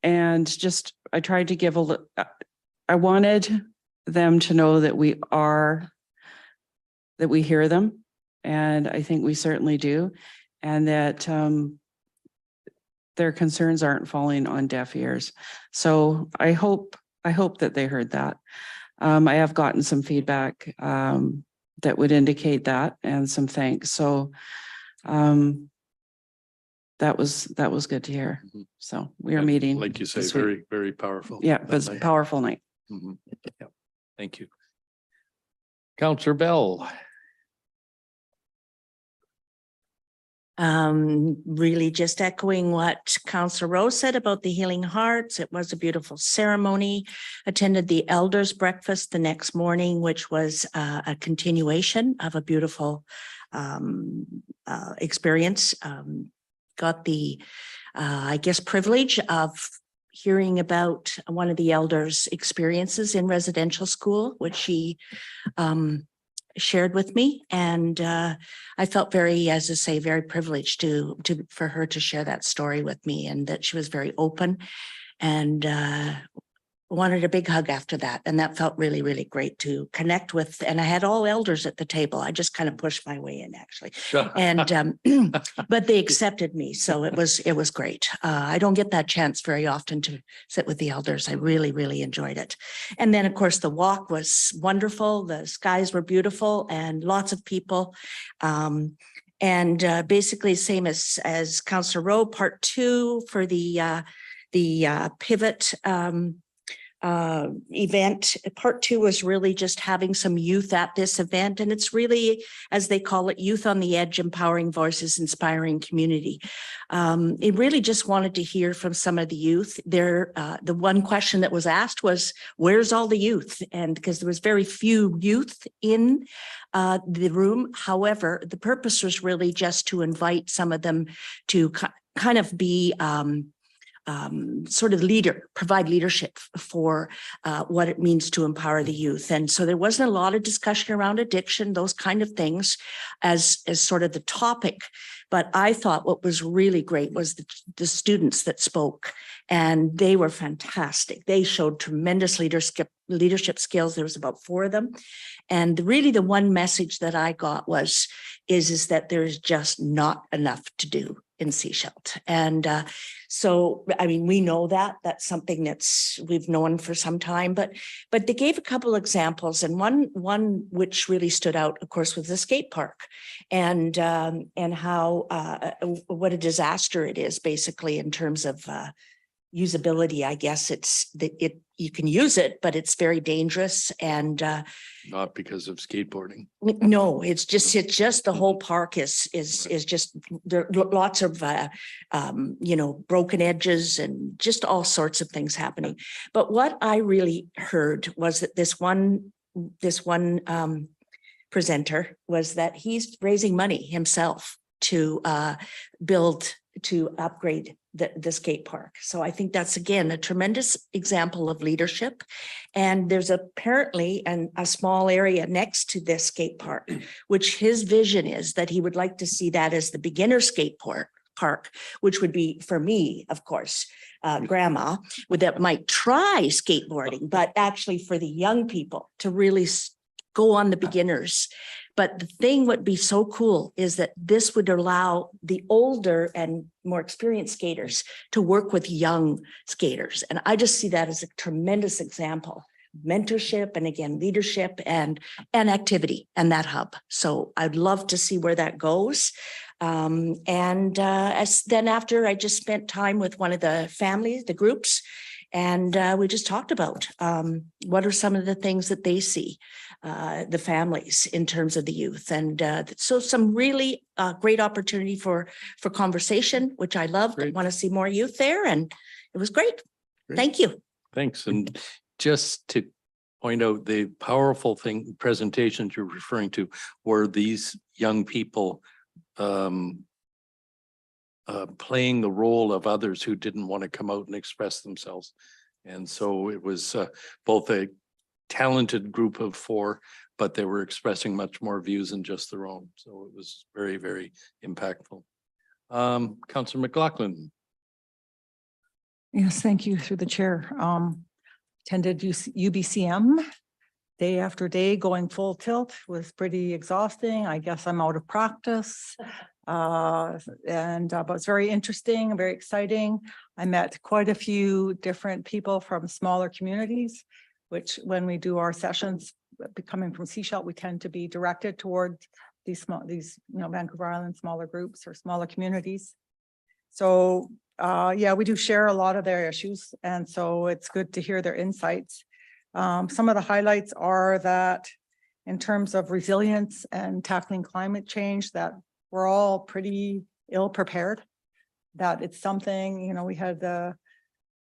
Speaker 10: And just, I tried to give I wanted them to know that we hear them. And I think we certainly do. And that their concerns aren't falling on deaf ears. So I hope that they heard that. I have gotten some feedback that would indicate that, and some thanks. So that was good to hear. So we are meeting.
Speaker 1: Like you say,
Speaker 10: this week.
Speaker 1: very, very powerful.
Speaker 10: Yeah, it was a powerful night.
Speaker 1: Mhm. Yeah. Thank you. Counselor Bell.
Speaker 9: Really just echoing what Councillor Rose said about the Healing Hearts. It was a beautiful ceremony. Attended the elders breakfast the next morning, which was a continuation of a beautiful experience. Got the, I guess, privilege of hearing about one of the elders' experiences in residential school, which she shared with me, and I felt very, as I say, very privileged for her to share that story with me, and that she was very open and wanted a big hug after that. And that felt really, really great to connect with. And I had all elders at the table. I just kind of pushed my way in, actually. And but they accepted me. So it was great. I don't get that chance very often to sit with the elders. I really, really enjoyed it. And then, of course, the walk was wonderful. The skies were beautiful and lots of people. And basically same as Councillor Rowe, part 2 for the Pivot event. Part 2 was really just having some youth at this event, and it's really, as they call it, Youth on the Edge, Empowering Voices, Inspiring Community. It really just wanted to hear from some of the youth. The one question that was asked was, where's all the youth? And because there was very few youth in the room. However, the purpose was really just to invite some of them to kind of be sort of provide leadership for what it means to empower the youth. And so there wasn't a lot of discussion around addiction, those kind of things as sort of the topic. But I thought what was really great was the students that spoke, and they were fantastic. They showed tremendous leadership skills. There was about 4 of them. And really the one message that I got is that there's just not enough to do in Sechelt. And so, I mean, we know that's something we've known for some time, but they gave a couple examples, and one which really stood out, of course, was the skate park, and how what a disaster it is, basically, in terms of usability, I guess it's that you can use it, but it's very dangerous and
Speaker 1: Not because of skateboarding.
Speaker 9: no, it's just the whole park is just there are lots of broken edges and just all sorts of things happening. But what I really heard was that this one presenter was that he's raising money himself to upgrade the skate park. So I think that's again a tremendous example of leadership. And there's apparently a small area next to this skate park, which his vision is that he would like to see that as the beginner skate park, which would be for me, of course, grandma that might try skateboarding, but actually for the young people to really go on the beginners. But the thing would be so cool is that this would allow the older and more experienced skaters to work with young skaters. And I just see that as a tremendous example, mentorship and again, leadership and activity and that hub. So I'd love to see where that goes. Then after I just spent time with one of the families, the groups, and we just talked about what are some of the things that they see, the families in terms of the youth. And so some really great opportunity for conversation, which I loved. I want to see more youth there. And it was great. Thank you.
Speaker 1: Thanks. And just to point out the powerful presentations you're referring to were these young people playing the role of others who didn't want to come out and express themselves. And so it was both a talented group of 4, but they were expressing much more views than just their own. So it was very, very impactful. Councillor McLaughlin.
Speaker 8: Yes, thank you through the chair. Attended UBCM day after day, going full tilt, was pretty exhausting. I guess I'm out of practice. But it's very interesting, very exciting. I met quite a few different people from smaller communities, which when we do our sessions, coming from Seashell, we tend to be directed toward these Vancouver Island smaller groups or smaller communities. So yeah, we do share a lot of their issues, and so it's good to hear their insights. Some of the highlights are that in terms of resilience and tackling climate change, that we're all pretty ill prepared, that it's something, we had the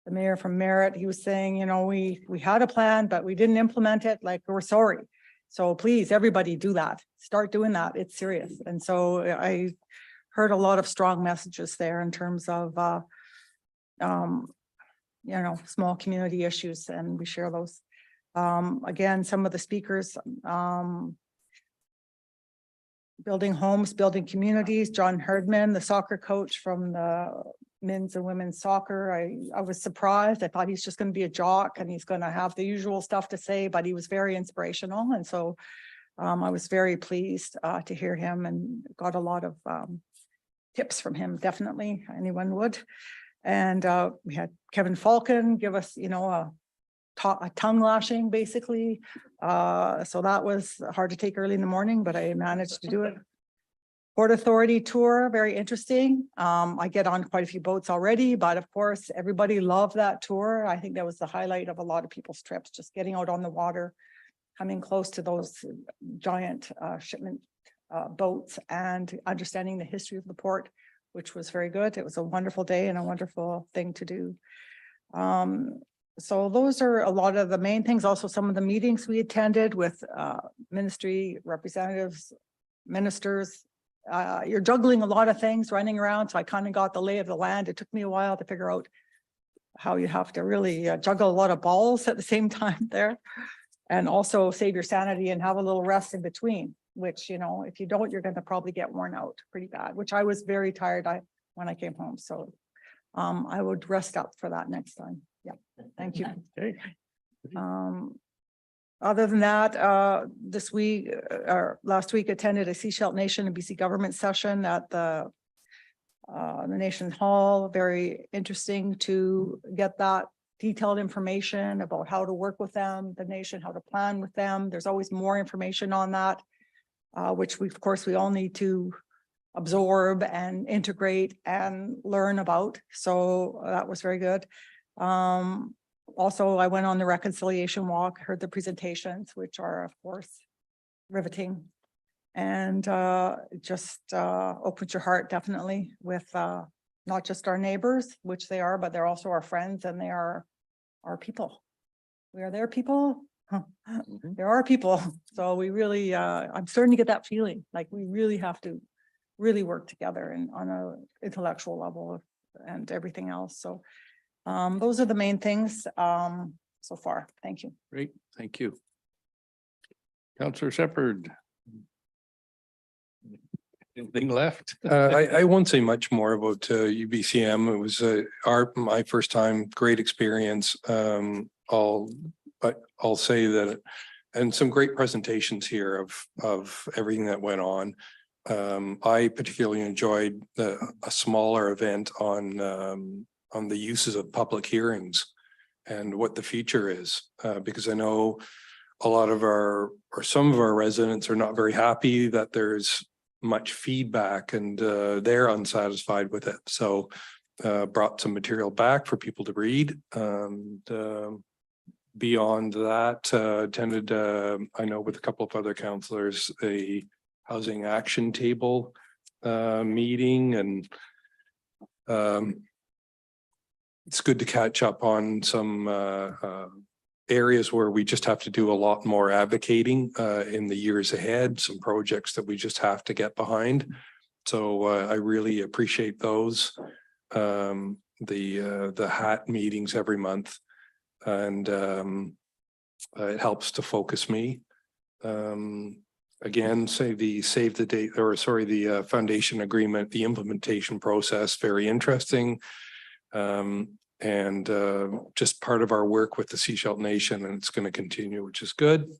Speaker 8: mayor from Merritt, he was saying, we had a plan, but we didn't implement it, like, we're sorry. So please, everybody do that. Start doing that. It's serious. And so I heard a lot of strong messages there in terms of, small community issues, and we share those. Again, some of the speakers, building homes, building communities. John Herdman, the soccer coach from the men's and women's soccer. I was surprised. I thought he's just going to be a jock and he's going to have the usual stuff to say, but he was very inspirational. And so I was very pleased to hear him and got a lot of tips from him. Definitely anyone would. And we had Kevin Falcon give us, a tongue lashing basically. So that was hard to take early in the morning, but I managed to do it. Port Authority tour, very interesting. I get on quite a few boats already, but of course, everybody loved that tour. I think that was the highlight of a lot of people's trips, just getting out on the water, coming close to those giant shipment boats and understanding the history of the port, which was very good. It was a wonderful day and a wonderful thing to do. So those are a lot of the main things. Also, some of the meetings we attended with ministry representatives, ministers. You're juggling a lot of things running around. So I kind of got the lay of the land. It took me a while to figure out how you have to really juggle a lot of balls at the same time there. And also save your sanity and have a little rest in between, which, if you don't, you're going to probably get worn out pretty bad, which I was very tired when I came home. So I would rest up for that next time. Yeah, thank you.
Speaker 1: Okay.
Speaker 8: Other than that, this week or last week attended a Seashell Nation and BC government session at the Nation Hall. Very interesting to get that detailed information about how to work with them, the nation, how to plan with them. There's always more information on that, which of course we all need to absorb and integrate and learn about. So that was very good. Also, I went on the reconciliation walk, heard the presentations, which are of course riveting. And it just opens your heart definitely with not just our neighbors, which they are, but they're also our friends and they are our people. We are their people. There are people. So we really, I'm starting to get that feeling, like we really have to really work together and on a intellectual level and everything else. So those are the main things so far. Thank you.
Speaker 1: Great, thank you. Councillor Shepherd. Anything left?
Speaker 7: I won't say much more about UBCM. It was my first time, great experience. I'll say that, and some great presentations here of everything that went on. I particularly enjoyed a smaller event on the uses of public hearings and what the future is, because I know a lot of some of our residents are not very happy that there's much feedback and they're unsatisfied with it. So brought some material back for people to read. And beyond that, attended, I know with a couple of other councillors, a housing action table meeting, and it's good to catch up on some areas where we just have to do a lot more advocating in the years ahead, some projects that we just have to get behind. So I really appreciate those. The HAT meetings every month, and it helps to focus me. Again, say the the foundation agreement, the implementation process, very interesting. And just part of our work with the Sechelt Nation, and it's going to continue, which is good.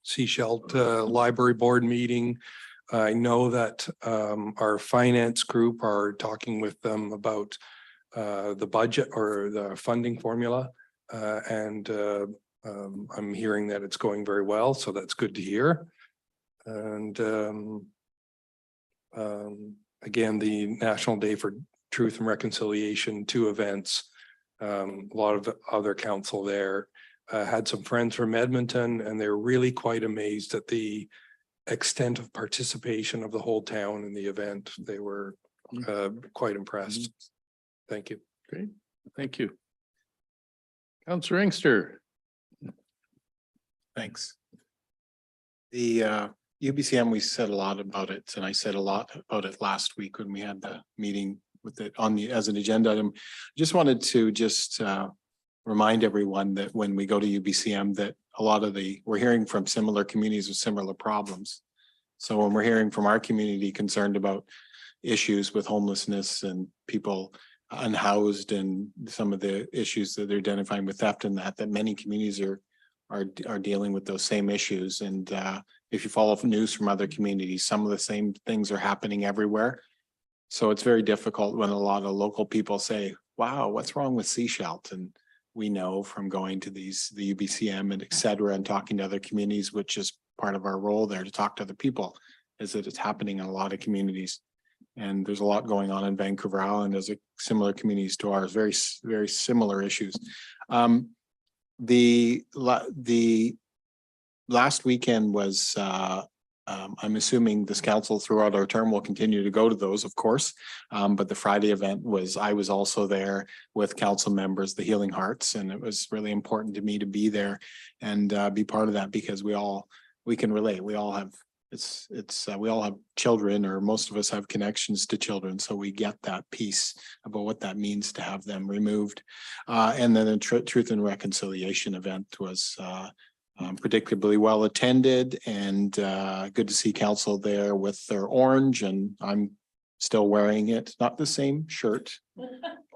Speaker 7: Sechelt Library Board meeting. I know that our finance group are talking with them about the budget or the funding formula, and I'm hearing that it's going very well, so that's good to hear. And again, the National Day for Truth and Reconciliation, 2 events. A lot of other council there. Had some friends from Edmonton, and they're really quite amazed at the extent of participation of the whole town in the event. They were quite impressed. Thank you.
Speaker 1: Great, thank you. Councillor Inkster.
Speaker 3: Thanks. The UBCM, we said a lot about it, and I said a lot about it last week when we had the meeting with it on as an agenda item. Just wanted to remind everyone that when we go to UBCM, that a lot of we're hearing from similar communities with similar problems. So when we're hearing from our community concerned about issues with homelessness and people unhoused and some of the issues that they're identifying with theft and that many communities are dealing with those same issues. And if you follow news from other communities, some of the same things are happening everywhere. So it's very difficult when a lot of local people say, wow, what's wrong with Sechelt? And we know from going to the UBCM and et cetera, and talking to other communities, which is part of our role there to talk to other people, is that it's happening in a lot of communities. And there's a lot going on in Vancouver Island as similar communities to ours, very, very similar issues. The last weekend was, I'm assuming this council throughout our term will continue to go to those, of course. But the Friday event I was also there with council members, the Healing Hearts, and it was really important to me to be there and be part of that, because we can relate. We all have, we all have children, or most of us have connections to children. So we get that piece about what that means to have them removed. And then the Truth and Reconciliation event was predictably well attended, and good to see council there with their orange, and I'm still wearing it, not the same shirt.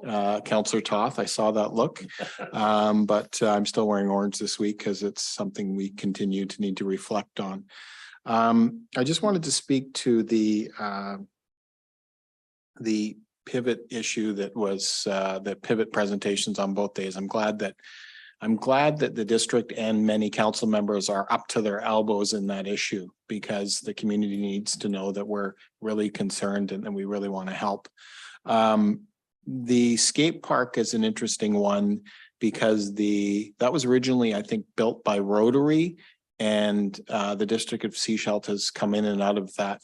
Speaker 3: Councillor Toth, I saw that look, but I'm still wearing orange this week because it's something we continue to need to reflect on. I just wanted to speak to the pivot issue that was the pivot presentations on both days. I'm glad that the district and many council members are up to their elbows in that issue, because the community needs to know that we're really concerned and we really want to help. The skate park is an interesting one because that was originally, I think, built by Rotary, and the District of Sechelt has come in and out of that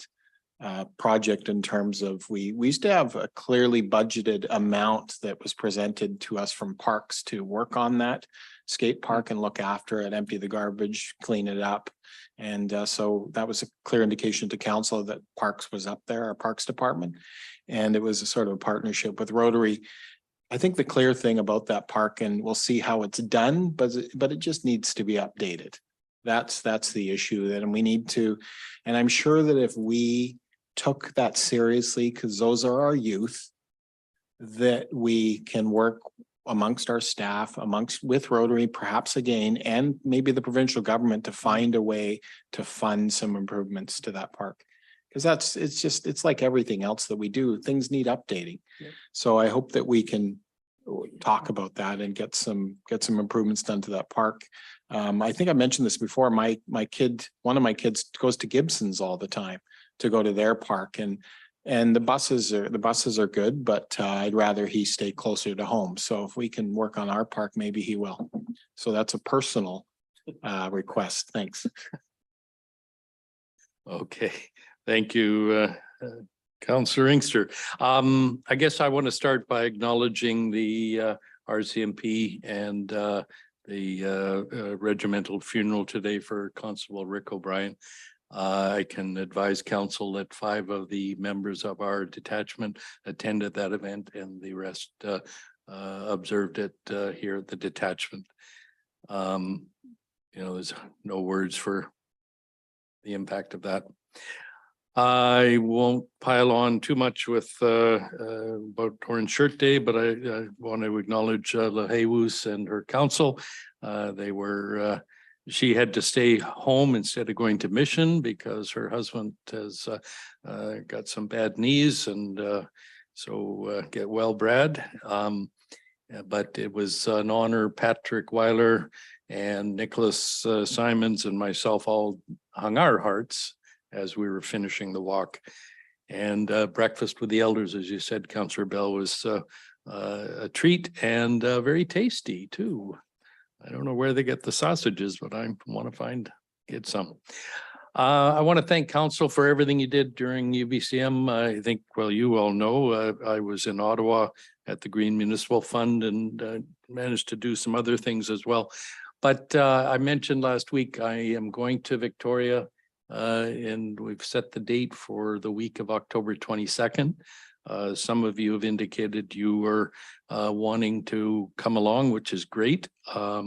Speaker 3: project in terms of we used to have a clearly budgeted amount that was presented to us from Parks to work on that skate park and look after it, empty the garbage, clean it up. And so that was a clear indication to council that Parks was up there, our Parks Department. And it was a sort of a partnership with Rotary. I think the clear thing about that park, and we'll see how it's done, but it just needs to be updated. That's the issue that, and we need to, and I'm sure that if we took that seriously, because those are our youth, that we can work amongst our staff, with Rotary, perhaps again, and maybe the provincial government to find a way to fund some improvements to that park. Because it's like everything else that we do, things need updating.
Speaker 1: Yeah.
Speaker 3: So I hope that we can talk about that and get some improvements done to that park. I think I mentioned this before. One of my kids goes to Gibson's all the time to go to their park, and the buses are good, but I'd rather he stay closer to home. So if we can work on our park, maybe he will. So that's a personal request. Thanks.
Speaker 1: Okay, thank you, Councillor Inkster. I guess I want to start by acknowledging the RCMP and the regimental funeral today for Constable Rick O'Brien. I can advise council that 5 of the members of our detachment attended that event, and the rest observed it here at the detachment. There's no words for the impact of that. I won't pile on too much with about Orange Shirt Day, but I want to acknowledge LaHeywus and her council. She had to stay home instead of going to mission because her husband has got some bad knees, and so get well, Brad. But it was an honor. Patrick Weiler and Nicholas Simons and myself all hung our hearts as we were finishing the walk. And breakfast with the elders, as you said, Councillor Bell, was a treat and very tasty too. I don't know where they get the sausages, but I want to get some. I want to thank council for everything you did during UBCM. I think, well, you all know, I was in Ottawa at the Green Municipal Fund and managed to do some other things as well. But I mentioned last week, I am going to Victoria and we've set the date for the week of October 22nd. Some of you have indicated you were wanting to come along, which is great. I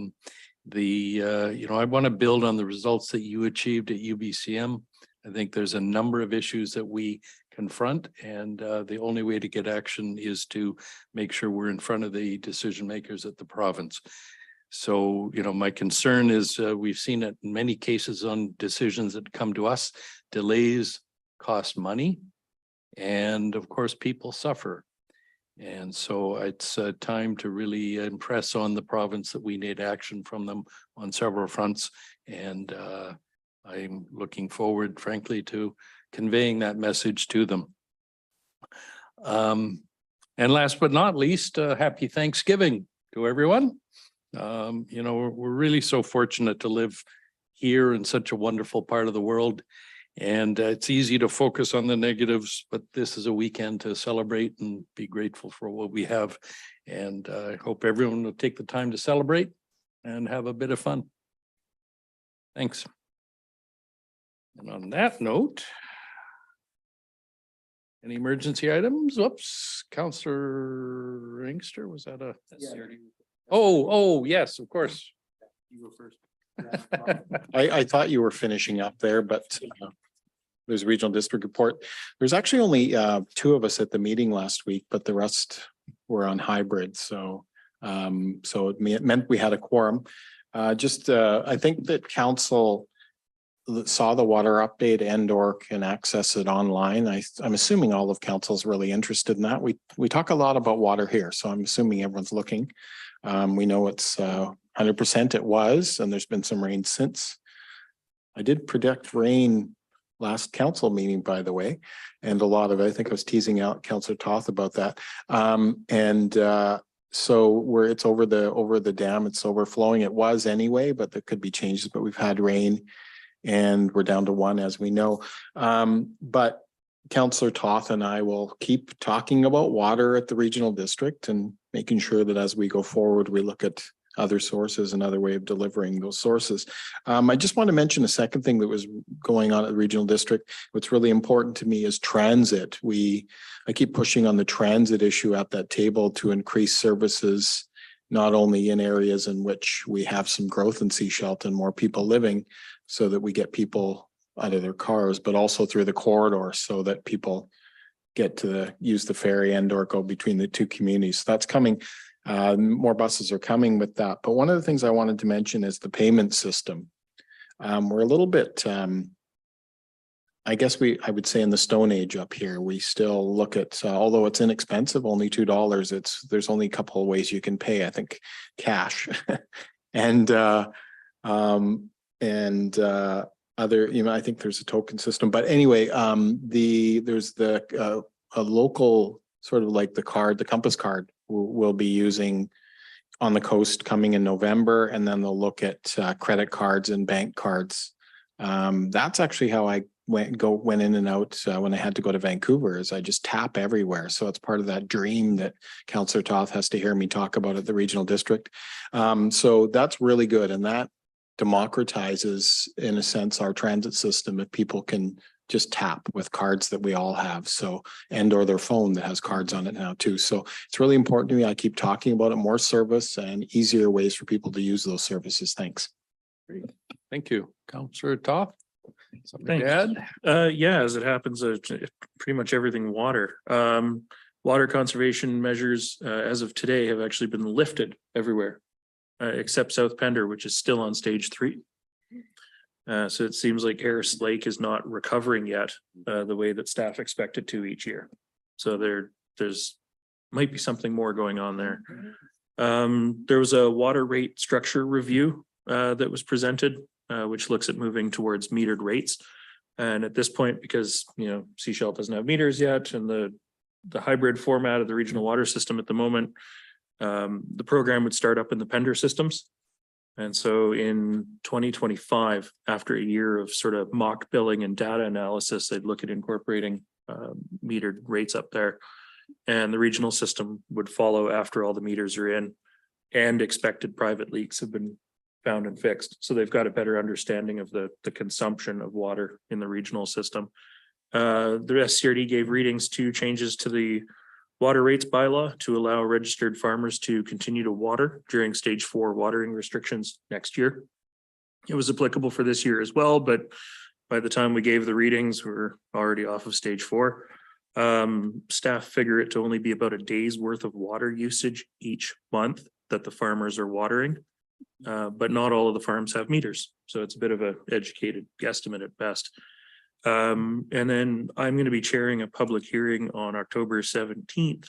Speaker 1: want to build on the results that you achieved at UBCM. I think there's a number of issues that we confront, and the only way to get action is to make sure we're in front of the decision makers at the province. So, my concern is we've seen it in many cases on decisions that come to us. Delays cost money. And of course, people suffer. And so it's time to really impress on the province that we need action from them on several fronts. And I'm looking forward, frankly, to conveying that message to them. And last but not least, happy Thanksgiving to everyone. We're really so fortunate to live here in such a wonderful part of the world. And it's easy to focus on the negatives, but this is a weekend to celebrate and be grateful for what we have. And I hope everyone will take the time to celebrate and have a bit of fun. Thanks. And on that note, any emergency items? Whoops, Councillor Inkster, was that a? Oh, yes, of course. You go first.
Speaker 3: I thought you were finishing up there, but there's a regional district report. There's actually only 2 of us at the meeting last week, but the rest were on hybrid. So it meant we had a quorum. I think that council saw the water update and/or can access it online. I'm assuming all of council's really interested in that. We talk a lot about water here, so I'm assuming everyone's looking. We know it's 100% it was, and there's been some rain since. I did predict rain last council meeting, by the way. And a lot of, I think I was teasing out Councillor Toth about that. So it's over the dam, it's overflowing. It was anyway, but there could be changes, but we've had rain and we're down to 1, as we know. But Councillor Toth and I will keep talking about water at the regional district and making sure that as we go forward, we look at other sources, another way of delivering those sources. I just want to mention a second thing that was going on at the regional district. What's really important to me is transit. I keep pushing on the transit issue at that table to increase services, not only in areas in which we have some growth in Sechelt and more people living, so that we get people out of their cars, but also through the corridor so that people get to use the ferry and or go between the two communities. So that's coming. More buses are coming with that. But one of the things I wanted to mention is the payment system. We're a little bit, I guess I would say in the Stone Age up here. We still look at, although it's inexpensive, only $2, there's only a couple of ways you can pay, I think, cash. and other, I think there's a token system. But anyway, there's a local sort of like the Compass card we'll be using on the coast coming in November, and then they'll look at credit cards and bank cards. That's actually how I went in and out when I had to go to Vancouver, is I just tap everywhere. So it's part of that dream that Councillor Toth has to hear me talk about at the regional district. So that's really good, and that democratizes, in a sense, our transit system if people can just tap with cards that we all have. So, and or their phone that has cards on it now too. So it's really important to me. I keep talking about it, more service and easier ways for people to use those services. Thanks.
Speaker 1: Great. Thank you. Councillor Toth. Something to
Speaker 4: Thanks.
Speaker 1: add?
Speaker 4: Yeah, as it happens, pretty much everything water. Water conservation measures, as of today, have actually been lifted everywhere, except South Pender, which is still on stage 3. So it seems like Harris Lake is not recovering yet, the way that staff expect it to each year. So there's might be something more going on there. There was a water rate structure review that was presented, which looks at moving towards metered rates. And at this point, because Sechelt doesn't have meters yet, and the hybrid format of the regional water system at the moment, the program would start up in the Pender systems. And so in 2025, after a year of sort of mock billing and data analysis, they'd look at incorporating metered rates up there. And the regional system would follow after all the meters are in, and expected private leaks have been found and fixed. So they've got a better understanding of the consumption of water in the regional system. The SCRD gave readings to changes to the water rates bylaw to allow registered farmers to continue to water during stage 4 watering restrictions next year. It was applicable for this year as well, but by the time we gave the readings, we're already off of stage 4. Staff figure it to only be about a day's worth of water usage each month that the farmers are watering, but not all of the farms have meters. So it's a bit of an educated guesstimate at best. And then I'm going to be chairing a public hearing on October 17th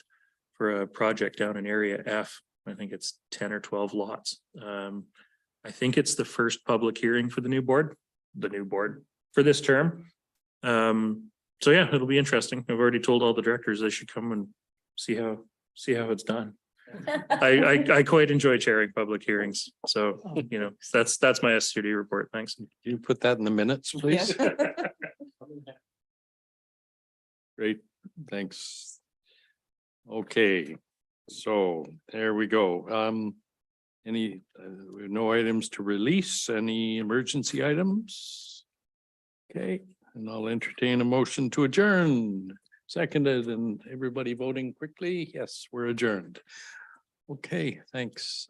Speaker 4: for a project down in Area F. I think it's 10 or 12 lots. I think it's the first public hearing for the new board for this term. So yeah, it'll be interesting. I've already told all the directors they should come and see how it's done. I quite enjoy chairing public hearings. So, that's my SCD report. Thanks.
Speaker 1: Can you put that in the minutes, please? Great, thanks. Okay, so there we go. Any, no items to release, any emergency items? Okay, and I'll entertain a motion to adjourn. Seconded, and everybody voting quickly. Yes, we're adjourned. Okay, thanks.